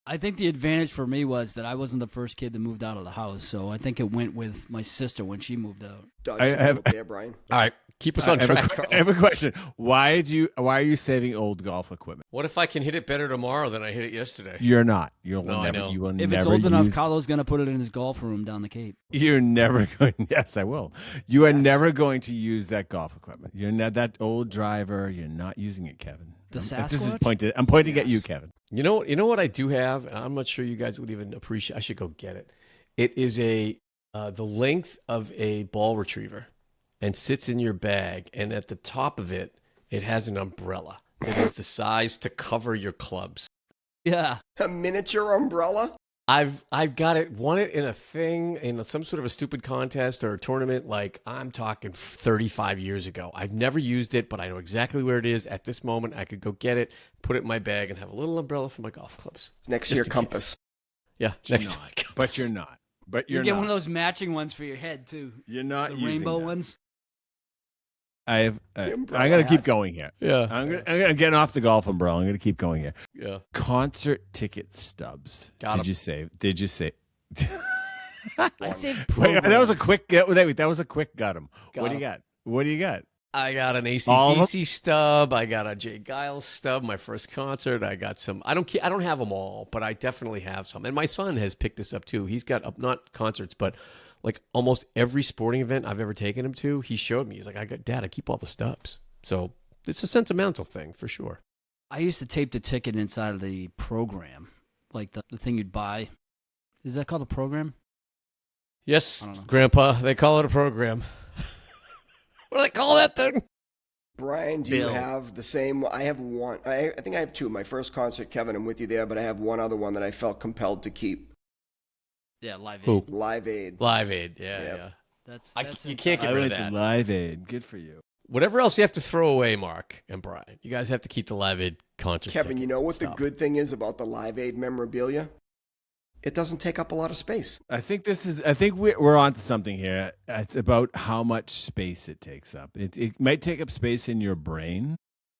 I think the advantage for me was that I wasn't the first kid that moved out of the house, so I think it went with my sister when she moved out. Dodge I the have- bullet there, Brian. All right, keep us on I track. have a question. Why are you saving old golf equipment? What if I can hit it better tomorrow than I hit it yesterday? You're not. You'll No, I never. know. You will If never it's old enough, use- Carlo's going to put it in his golf room down the Cape. You're never going. Yes, I will. You are never going to use that golf equipment. You're not that old driver. You're not using it, Kevin. The This is Sasquatch? pointed. I'm pointing at you, Kevin. You know what I do have, and I'm not sure you guys would even appreciate. I should go get it. It is the length of a ball retriever, and sits in your bag. And at the top of it, it has an umbrella. It is the size to cover your clubs. Yeah. A miniature umbrella? I've won it in a thing, in some sort of a stupid contest or a tournament. Like, I'm talking 35 years ago. I've never used it, but I know exactly where it is at this moment. I could go get it, put it in my bag, and have a little umbrella for my golf clubs. Next to Just your in compass. Yeah, You're next not. to my But you're not. But You you're get not. one of those matching ones for your head, too. You're not The using rainbow that. ones. I'm umbrella gonna keep hat. going here. Yeah. I'm gonna get off the golf umbrella. I'm gonna keep going here. Yeah. Concert ticket stubs. Got 'em. Did you say? I saved Wait, programs. that was a quick. Wait, that was a quick. Got him. Got What do you got? What do you got? I got an All of AC/DC stub. I got a Jay Giles stub. My first concert. I got some. I don't have them all, but I definitely have some. And my son has picked this up too. He's got not concerts, but like almost every sporting event I've ever taken him to. He showed me. He's like, Dad, I keep all the stubs. So it's a sentimental thing for sure. I used to tape the ticket inside of the program, like the thing you'd buy. Is that called a program? Yes, I don't know. Grandpa. They call it a program. What do they call that thing? Brian, do you have the same? I have one. I think I have two. My first concert, Kevin, I'm with you there, but I have one other one that I felt compelled to keep. Yeah, Live Aid. Who? Live Aid. Live Aid. Yeah, Yep. yeah. That's You it. can't get I rid of went to that. Live Aid. Good for you. Whatever else you have to throw away, Mark and Brian, you guys have to keep the Live Aid concert. Kevin, ticket you know what stuff. the good thing is about the Live Aid memorabilia? It doesn't take up a lot of space. I think we're onto something here. It's about how much space it takes up. It might take up space in your brain,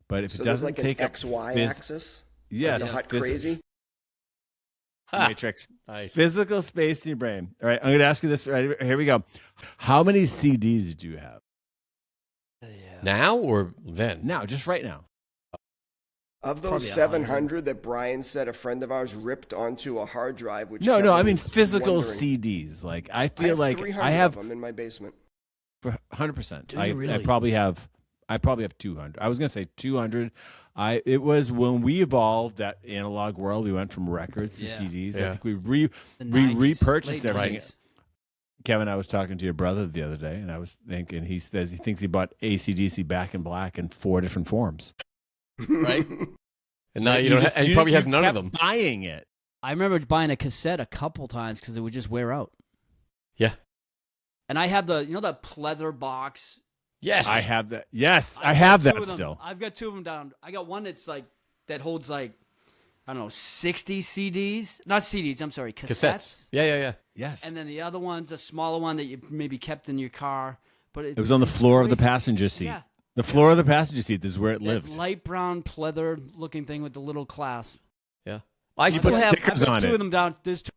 but if So it there's doesn't like an take up XY phys- axis. yes, Like a hot phys- crazy. Ha! matrix, Nice. physical space in your brain. All right, I'm going to ask you this. Right, here we go. How many CDs did you have? Yeah. Now or then? Now, just right now. Of those Probably 700 that Brian said a friend of ours ripped onto a hard drive, which No, Kevin I mean was physical wondering. CDs. Like I I feel have like 300 I have of them in my basement. 100%. Do you I really? probably have 200. I was going to say 200. It was when we evolved that analog world. We went from records to Yeah. CDs. Yeah. I think we The we 90s, repurchased late everything. 90s. Kevin, I was talking to your brother the other day, and I was thinking he thinks he bought AC/DC Back in Black in 4 different forms. Right? And now you don't. And he probably has none of kept them. Buying it. I remember buying a cassette a couple times because it would just wear out. Yeah. And I have the pleather box. Yes. I have that. Yes, I I've have got two that of them. still. I've got two of them down. I got one that's like that holds like I don't know 60 CDs, not CDs. I'm sorry, cassettes. Yeah. Yes. And then the other one's a smaller one that you maybe kept in your car, but It was on the it's floor of the crazy. passenger seat. Yeah. The floor of the passenger seat. This is where it That lived. light brown pleather looking thing with the little clasp. Yeah. I You still put have stickers on two it. of them down. There's two.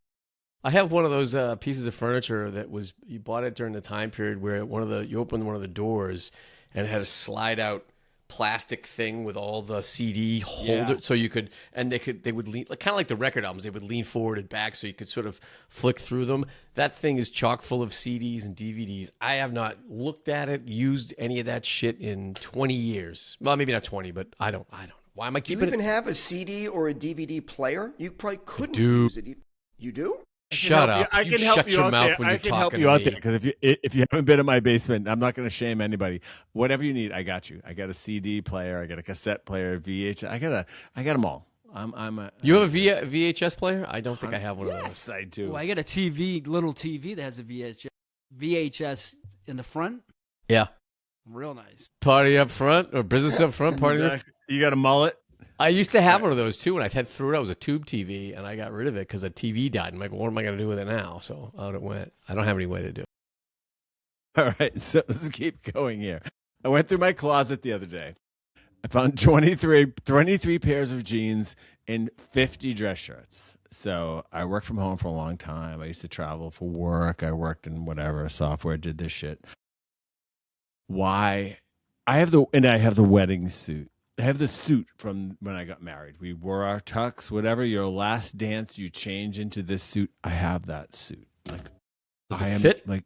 I have one of those pieces of furniture that was you bought it during the time period where you opened one of the doors and it had a slide out plastic thing with all the CD holder, so you could they would lean kind of like the record albums. They would lean forward and back so you could sort of flick through them. That thing is chock full of CDs and DVDs. I have not looked at it, used any of that shit in 20 years. Well, maybe not 20, but I don't. Why am I Do you keeping even it? have a CD or a DVD player? You probably couldn't do. use it. You do? Shut up! I You can help shut you your out mouth there. when I you're can talking help to you out me. there because if you haven't been in my basement, I'm not going to shame anybody. Whatever you need, I got you. I got a CD player. I got a cassette player, VHS. I got them all. You have a VHS player? I don't think I have one of those. Yes, I do. Oh, I got a TV, little TV that has a VHS in the front. Yeah. Real nice. Party up front or business up front? Party up. You got a mullet? I used to have one of those too. When I had threw it, I was a tube TV, and I got rid of it because the TV died. I'm like, what am I going to do with it now? So out it went. I don't have any way to do it. All right, so let's keep going here. I went through my closet the other day. I found 23 pairs of jeans and 50 dress shirts. So I worked from home for a long time. I used to travel for work. I worked in whatever software, did this shit. Why? I have the wedding suit. I have the suit from when I got married. We wore our tux, whatever. Your last dance, you change into this suit. I have that suit. Like, Does I it am fit? like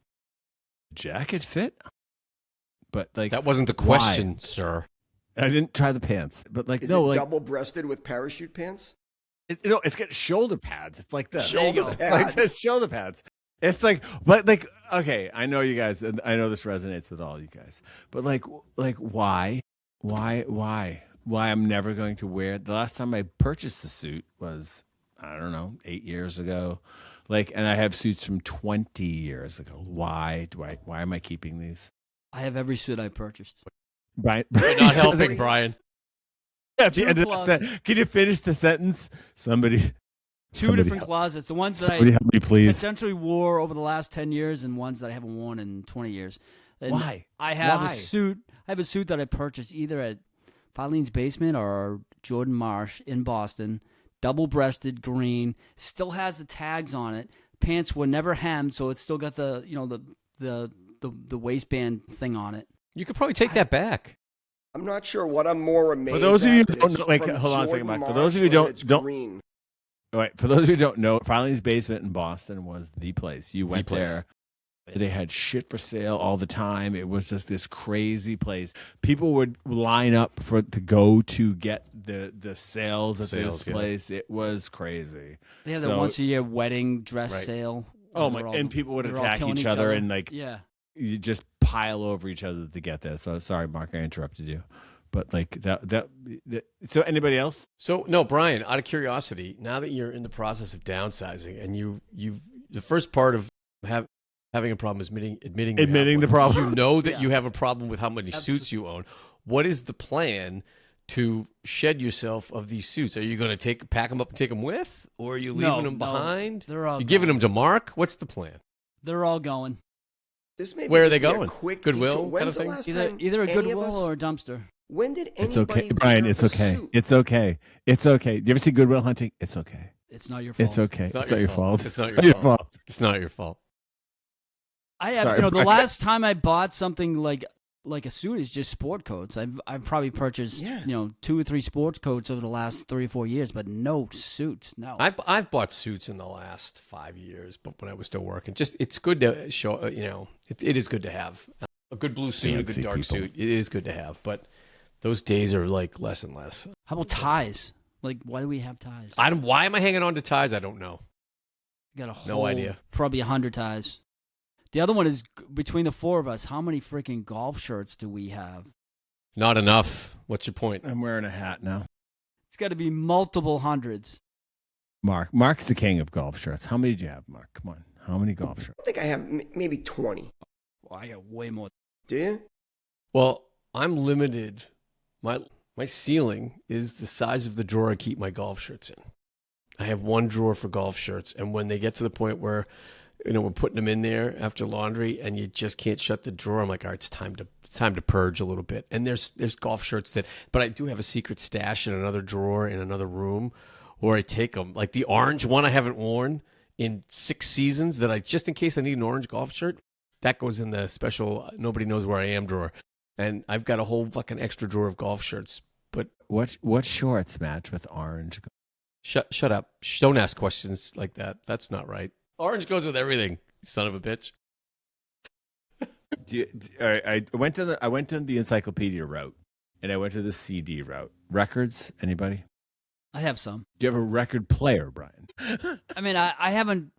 jacket fit, but like That wasn't the why? question, sir. I didn't try the pants, but like Is no, it like double-breasted with parachute pants? it's got shoulder pads. It's like this. Shoulder It's like pads. this shoulder pads. It's like, but like, okay, I know you guys. I know this resonates with all you guys. But like why I'm never going to wear it. The last time I purchased a suit was, I don't know, 8 years ago. Like, and I have suits from 20 years ago. Why am I keeping these? I have every suit I purchased. Brian, You're not helping, Brian. At the Two end of that closets. sentence, can you finish the sentence? Somebody Different closets. The ones that somebody I help me, please. potentially wore over the last 10 years and ones that I haven't worn in 20 years. And Why? I have Why? a suit. I have a suit that I purchased either at Filene's Basement or Jordan Marsh in Boston. Double-breasted, green. Still has the tags on it. Pants were never hemmed, so it's still got the the waistband thing on it. You could probably take that back. I'm not sure what I'm more amazed For those of you at. who don't It's know, like, from hold on a second, Jordan Mike. For those of you Marsh who or it's don't- green. All right, for those of you who don't know, Filene's Basement in Boston was the place. You went place. there. They had shit for sale all the time. It was just this crazy place. People would line up to go to get the sales at this Yeah. place. It was crazy. They have So- that once-a-year wedding dress Right. sale. Oh They're my! all- And people would they're all attack killing each other and like yeah. you just pile over each other to get there. So sorry, Mark, I interrupted you. But like that so anybody else? So no, Brian. Out of curiosity, now that you're in the process of downsizing, and you the first part of having a problem is admitting you have Admitting the one. problem. You know that Yeah. you have a problem with how many suits you own. What is the plan to shed yourself of these suits? Are you going to pack them up and take them with, or are you leaving them behind? They're all You giving gone. them to Mark? What's the plan? They're all going. This may Where are just they be a going? quick Goodwill detour. kind When's of the thing? last Either time either a any of Goodwill us- or a dumpster. When did It's anybody okay, Brian. wear It's a okay. suit? It's okay. It's okay. You ever see Goodwill Hunting? It's okay. It's not your fault. It's okay. It's not your fault. It's not It's your fault. fault. It's not your fault. I have, Sorry, the Brian. last time I bought something like a suit is just sport coats. I've probably purchased Yeah. 2 or 3 sports coats over the last 3 or 4 years, but no suits. No. I've bought suits in the last 5 years, but when I was still working, just it's good to show. It is good to have a good blue suit, a Fancy good dark people. suit. It is good to have, but those days are like less and less. How about ties? Like, why do we have ties? Why am I hanging on to ties? I don't know. Got a whole, No idea. Probably 100 ties. The other one is between the 4 of us. How many freaking golf shirts do we have? Not enough. What's your point? I'm wearing a hat now. It's got to be multiple hundreds. Mark's the king of golf shirts. How many did you have, Mark? Come on. How many golf shirts? I think I have maybe 20. Well, I got way more. Do you? Well, I'm limited. My ceiling is the size of the drawer I keep my golf shirts in. I have one drawer for golf shirts, and when they get to the point where we're putting them in there after laundry, and you just can't shut the drawer, I'm like, all right, it's time to purge a little bit. And there's golf shirts but I do have a secret stash in another drawer in another room or I take them. Like the orange one I haven't worn in 6 seasons that I, just in case I need an orange golf shirt, that goes in the special nobody knows where I am drawer. And I've got a whole fucking extra drawer of golf shirts. But what shorts match with orange? shut up. Don't ask questions like that. That's not right. Orange goes with everything, son of a bitch. All right, I went to the encyclopedia route, and I went to the CD route. Records, anybody? I have some. Do you have a record player, Brian? I mean, I haven't,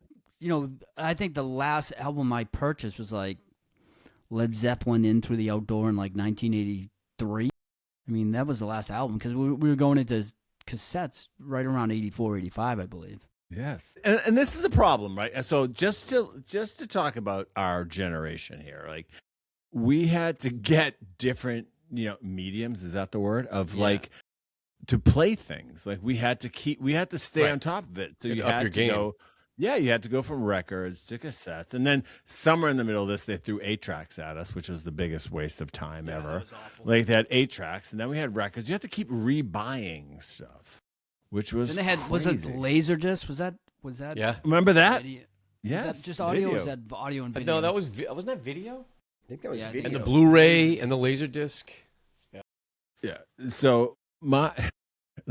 I think the last album I purchased was like Led Zeppelin In Through the Outdoor in like 1983. I mean, that was the last album because we were going into cassettes right around 84, 85, I believe. Yes, and this is a problem, right? So just to talk about our generation here, like we had to get different, mediums. Is that the word of like to play things? Like we had to stay on top of it. So you up had your to game. go. Yeah, you had to go from records to cassettes, and then somewhere in the middle of this, they threw 8-tracks at us, which was the biggest waste of time ever. That was awful. Like they had 8-tracks, and then we had records. You had to keep rebuying stuff. Which was Then they had was it crazy. Laserdisc? Was that Yeah. Remember that? video? Yes. Was that just audio? Or video. was that audio and video? No, that was wasn't that video? I think that was Yeah, I video. And the Blu-ray and the Laserdisc. Yeah. So I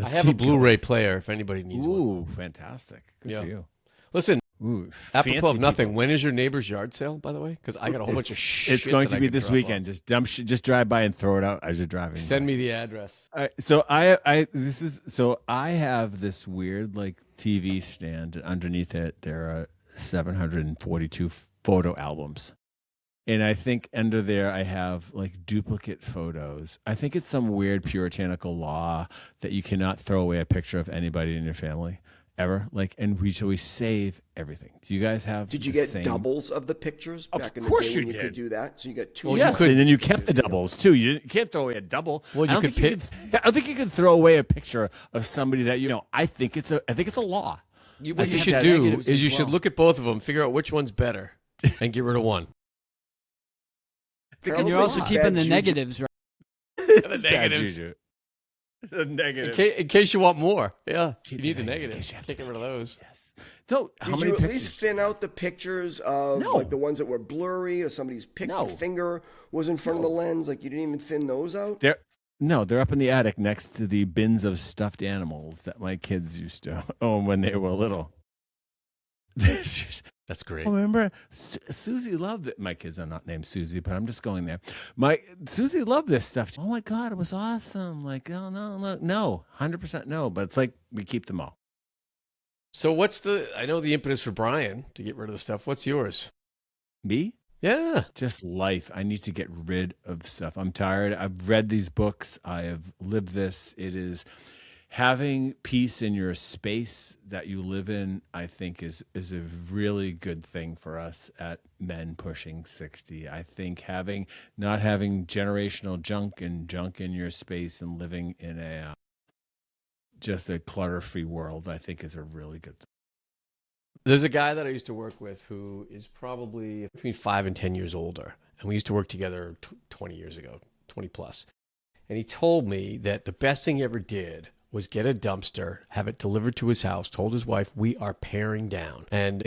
I have a Blu-ray player if anybody needs one. Ooh, fantastic. Good Yeah. for you. Listen, Ooh, apropos fancy of nothing, people. when is your neighbor's yard sale, by the way? Because I got a whole bunch of shit. It's going that to I be can this drop weekend. Just just drive by and throw it out as you're driving. off. Send me the address. So I have this weird like TV stand, and underneath it there are 742 photo albums. And I think under there I have like duplicate photos. I think it's some weird puritanical law that you cannot throw away a picture of anybody in your family ever. Like, and we save everything. Do you guys have? Did you the get same? doubles of the pictures Of back in the course day you when you did. could do that? So you got two. Well, you Yes, could- and then you kept the doubles too. You can't throw away a double. Well, you I don't could think I don't think you could throw away a picture of somebody that I think it's a law. What you think should that do negatives is as you should well. look at both of them, figure out which one's better, and get rid of one. Carol's And you're got also bad keeping the juju. negatives, right? It's bad negatives. juju. The negative. In case you want more. Yeah. Keep You the need the negatives in negatives. case you have to Taking rid of those. Yes. So how Did many you at pictures? least thin out the pictures of No. like the ones that were blurry or somebody's No. finger was in front of the lens? Like you didn't even thin those out? They're up in the attic next to the bins of stuffed animals that my kids used to own when they were little. That's great. Oh, remember, Susie loved it. My kids are not named Susie, but I'm just going there. Susie loved this stuff. Oh my God, it was awesome. Like, oh no, 100% no. But it's like we keep them all. So I know the impetus for Brian to get rid of the stuff. What's yours? Me? Yeah. Just life. I need to get rid of stuff. I'm tired. I've read these books. I have lived this. It is having peace in your space that you live in, I think is a really good thing for us at men pushing 60. I think not having generational junk in your space and living in just a clutter-free world, I think is a really good thing. There's a guy that I used to work with who is probably between 5 and 10 years older. And we used to work together 20 years ago, 20 plus. And he told me that the best thing he ever did was get a dumpster, have it delivered to his house, told his wife, we are paring down. And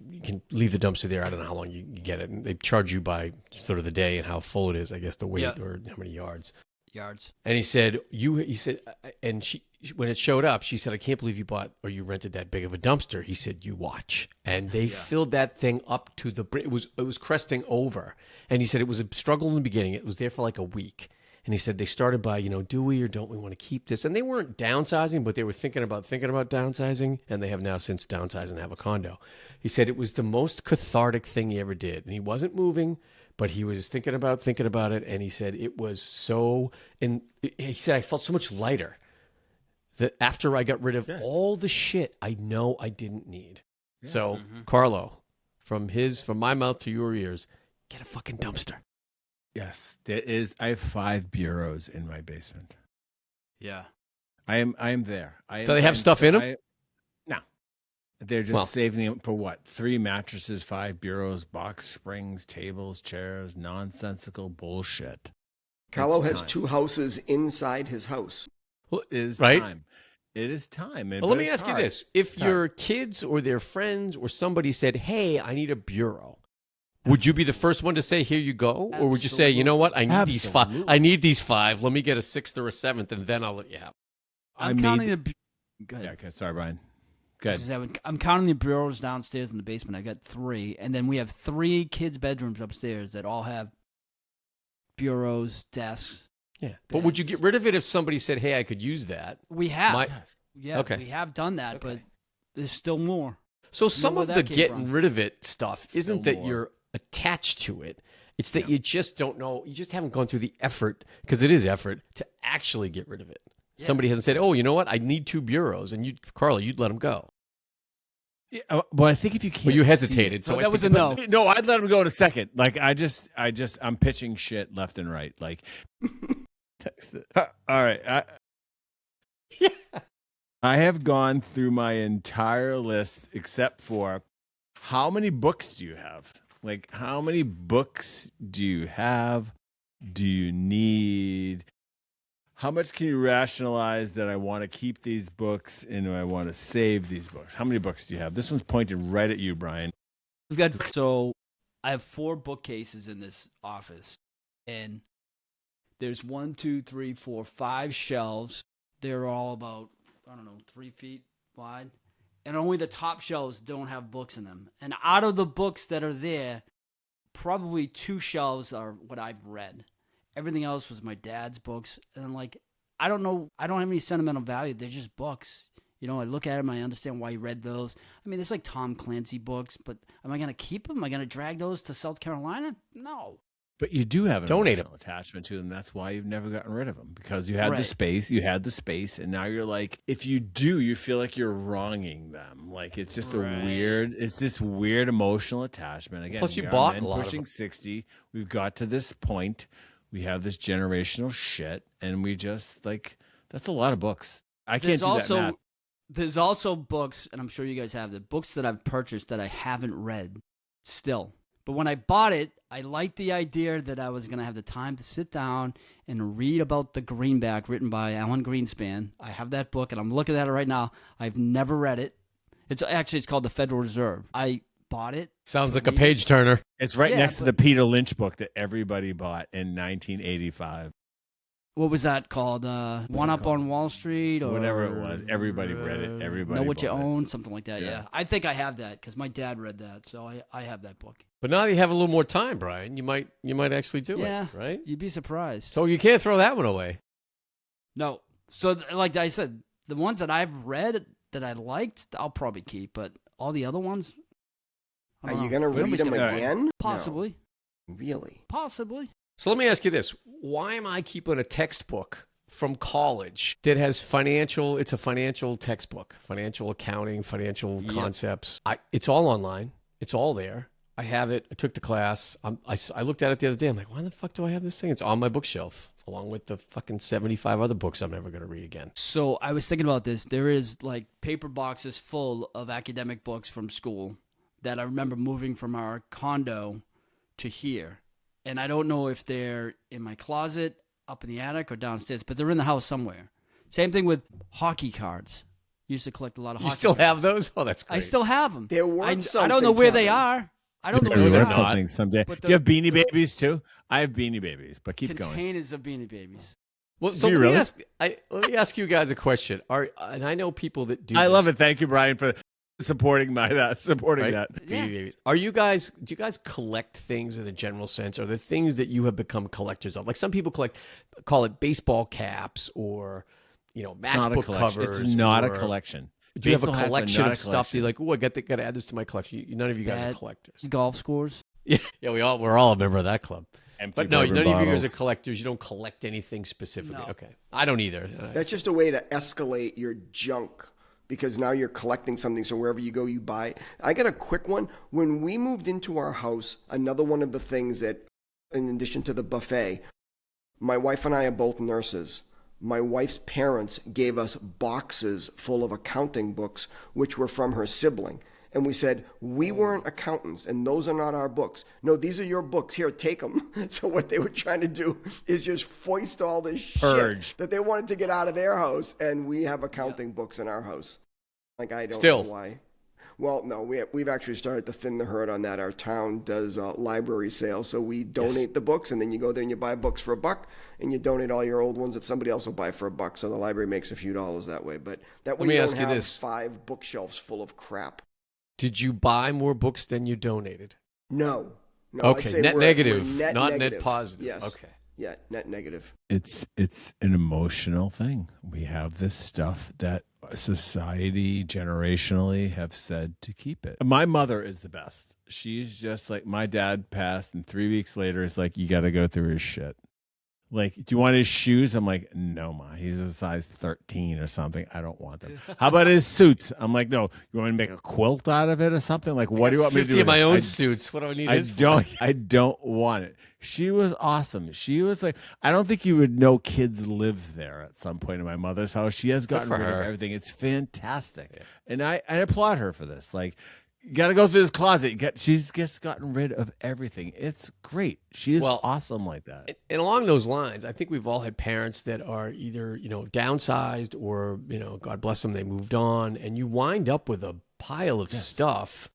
you can leave the dumpster there. I don't know how long you get it. And they charge you by sort of the day and how full it is, I guess, the weight or how many yards. And he said, and she, when it showed up, she said, I can't believe you bought or you rented that big of a dumpster. He said, you watch. And they filled that thing up to the brim. It was cresting over. And he said it was a struggle in the beginning. It was there for like a week. And he said they started by, do we or don't we want to keep this? And they weren't downsizing, but they were thinking about downsizing. And they have now since downsized and have a condo. He said it was the most cathartic thing he ever did. And he wasn't moving, but he was thinking about it. And he said it was so, and he said, I felt so much lighter that after I got rid of all the shit I know I didn't need. Yes. So, Carlo, from my mouth to your ears, get a fucking dumpster. Yes, I have 5 bureaus in my basement. Yeah. I am there. Do they have stuff in them? No. They're just saving them for what? 3 mattresses, 5 bureaus, box springs, tables, chairs, nonsensical bullshit. Carlo has 2 houses inside his house. Well, is right? time. It is time. Well, let me ask you this. If your kids or their friends or somebody said, hey, I need a bureau, would you be the first one to say, here you go? Or would you say, you know what? I need these five. I need these five. Let me get a sixth or a seventh, and then I'll let you have. I'm counting the. Go ahead. Yeah, okay. Sorry, Brian. Good. I'm counting the bureaus downstairs in the basement. I got 3, and then we have 3 kids' bedrooms upstairs that all have bureaus, desks. Yeah, but would you get rid of it if somebody said, "Hey, I could use that"? We have. Okay. We have done that, but there's still more. So some of the getting rid of it stuff isn't that more. You're attached to it. It's that you just don't know. You just haven't gone through the effort, because it is effort, to actually get rid of it. Yeah. Somebody hasn't said, "Oh, you know what? I need 2 bureaus," and Carla, you'd let them go. Yeah, but I think if you can't, well, you hesitated, so that was a no. No, I'd let him go in a second. Like I'm pitching shit left and right. Like, text it. All right. I have gone through my entire list except for how many books do you have? Like, how many books do you have? Do you need? How much can you rationalize that I want to keep these books and I want to save these books? How many books do you have? This one's pointed right at you, Brian. So I have 4 bookcases in this office, and there's 1, 2, 3, 4, 5 shelves. They're all about, 3 feet wide, and only the top shelves don't have books in them. And out of the books that are there, probably 2 shelves are what I've read. Everything else was my dad's books. And I don't know. I don't have any sentimental value. They're just books. I look at them. I understand why he read those. I mean, there's like Tom Clancy books, but am I going to keep them? Am I going to drag those to South Carolina? No. But you do have an Donate emotional attachment to them. That's why you've never gotten rid of them, because you had the space. You had the space, and now you're like, if you do, you feel like you're wronging them. Like it's just it's this weird emotional attachment. Again, plus you bought a lot pushing of 60. We've got to this point. We have this generational shit, and we just that's a lot of books. I can't do that math. There's also books, and I'm sure you guys have the books that I've purchased that I haven't read still. But when I bought it, I liked the idea that I was going to have the time to sit down and read about the greenback written by Alan Greenspan. I have that book, and I'm looking at it right now. I've never read it. It's called The Federal Reserve. I bought it. Sounds like a page turner. It's right next to the Peter Lynch book that everybody bought in 1985. What was that called? One Up on Wall Street, or whatever it was. Everybody read it. Everybody Know What You bought it. Own, something like that. Yeah, I think I have that because my dad read that, so I have that book. But now that you have a little more time, Brian, you might actually do it, right? You'd be surprised. So you can't throw that one away. No. So like I said, the ones that I've read that I liked, I'll probably keep. But all the other ones, are you going to read them again? Possibly. No. Really? Possibly. So let me ask you this. Why am I keeping a textbook from college that has it's a financial textbook, financial accounting, financial concepts. It's all online. It's all there. I have it. I took the class. I looked at it the other day. I'm like, why the fuck do I have this thing? It's on my bookshelf, along with the fucking 75 other books I'm never going to read again. So I was thinking about this. There is paper boxes full of academic books from school that I remember moving from our condo to here. And I don't know if they're in my closet, up in the attic, or downstairs, but they're in the house somewhere. Same thing with hockey cards. Used to collect a lot of hockey cards. You still have those? Oh, that's great. I still have them. They're worth something. I don't know where they are. I don't know where they are. Something someday. Do you have Beanie Babies too? I have Beanie Babies, but keep going. Containers of Beanie Babies. Well, so let me ask you guys a question. And I know people that do. I love it. Thank you, Brian, for supporting that. Yeah. Do you guys collect things in a general sense? Are there things that you have become collectors of? Like some people call it baseball caps or matchbook covers. It's not a collection. Do you have a collection of stuff? Do you like, I got to add this to my collection? None of you guys are collectors. Golf scores. Yeah, we're all a member of that club. But no, none of you guys are collectors. You don't collect anything specifically. No. Okay, I don't either. That's just a way to escalate your junk, because now you're collecting something, so wherever you go, you buy. I got a quick one. When we moved into our house, another one of the things that, in addition to the buffet, my wife and I are both nurses. My wife's parents gave us boxes full of accounting books, which were from her sibling. And we said, we weren't accountants, and those are not our books. No, these are your books. Here, take them. So what they were trying to do is just foist all this Purge. shit that they wanted to get out of their house, and we have accounting books in our house. Like, I don't Still. know why. Well, no, we've actually started to thin the herd on that. Our town does library sales, so we donate the books, and then you go there and you buy books for $1, and you donate all your old ones that somebody else will buy for $1. So the library makes a few dollars that way. But that way Let me you ask don't you have this. 5 bookshelves full of crap. Did you buy more books than you donated? No. I'd Okay, say net we're negative, net not negative. net positive. Yes. Okay. Yeah, net negative. It's an emotional thing. We have this stuff that society generationally have said to keep it. My mother is the best. She's just like, my dad passed, and 3 weeks later, it's like, you got to go through his shit. Like, do you want his shoes? I'm like, no, Ma. He's a size 13 or something. I don't want them. How about his suits? I'm like, no. You want me to make a quilt out of it or something? Like, what do you want me to do? 50 of with my this? own suits. What do I need? I don't want it. She was awesome. She was like, I don't think you would know kids live there at some point in my mother's house. She has gotten for rid of her. everything. It's fantastic. Yeah. And I applaud her for this. Like, you got to go through this closet. She's just gotten rid of everything. It's great. She is awesome like that. And along those lines, I think we've all had parents that are either, downsized or, God bless them, they moved on, and you wind up with a pile of stuff.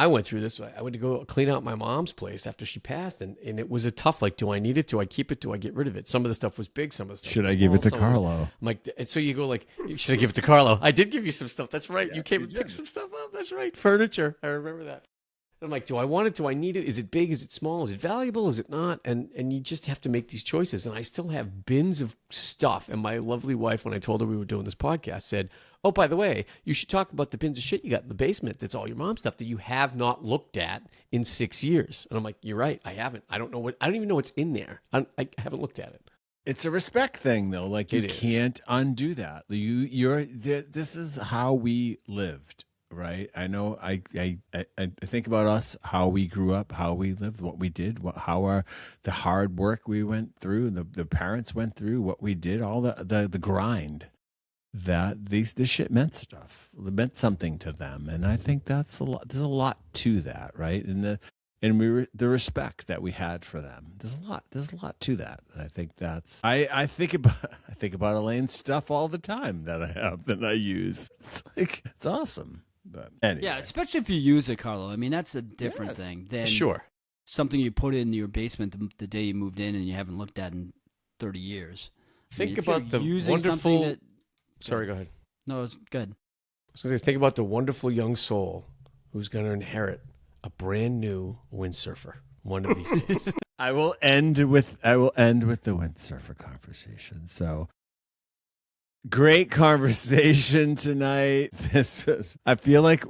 I went through this. I went to go clean out my mom's place after she passed, and it was a tough, like, do I need it? Do I keep it? Do I get rid of it? Some of the stuff was big. Some of the stuff Should was I give it to small, some was- Carlo? I'm like, and so you go like, should I give it to Carlo? I did give you some stuff. That's right. Yeah, you came you and picked did. some stuff up. That's right. Furniture. I remember that. And I'm like, do I want it? Do I need it? Is it big? Is it small? Is it valuable? Is it not? And you just have to make these choices. And I still have bins of stuff. And my lovely wife, when I told her we were doing this podcast, said, oh, by the way, you should talk about the bins of shit you got in the basement. That's all your mom's stuff that you have not looked at in 6 years. And I'm like, you're right. I haven't. I don't even know what's in there. I haven't looked at it. It's a respect thing, though. Like, you It is. can't undo that. This is how we lived, right? I know. I think about us, how we grew up, how we lived, what we did, how the hard work we went through, the parents went through, what we did, all the grind. That this shit meant stuff. It meant something to them, and I think that's a lot. There's a lot to that, right? And the respect that we had for them. There's a lot to that, and I think that's. I think about Elaine's stuff all the time that I have that I use. It's like, it's awesome. But anyway. Yeah, especially if you use it, Carlo. I mean, that's a different thing than Sure. something you put in your basement the day you moved in and you haven't looked at in 30 years. Think if you're about the using something wonderful. that- Sorry, go ahead. No, it's good. So think about the wonderful young soul who's going to inherit a brand new windsurfer one of these days. I will end with the windsurfer conversation. So great conversation tonight. I feel like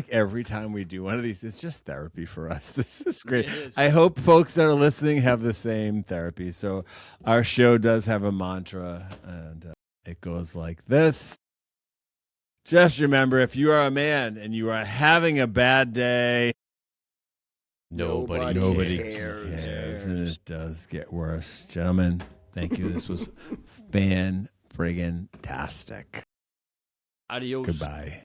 every time we do one of these, it's just therapy for us. This is great. It is. I hope folks that are listening have the same therapy. So our show does have a mantra, and it goes like this. Just remember, if you are a man and you are having a bad day, nobody cares. And it does get worse. Gentlemen, thank you. This was fan-friggin-tastic. Adios. Goodbye.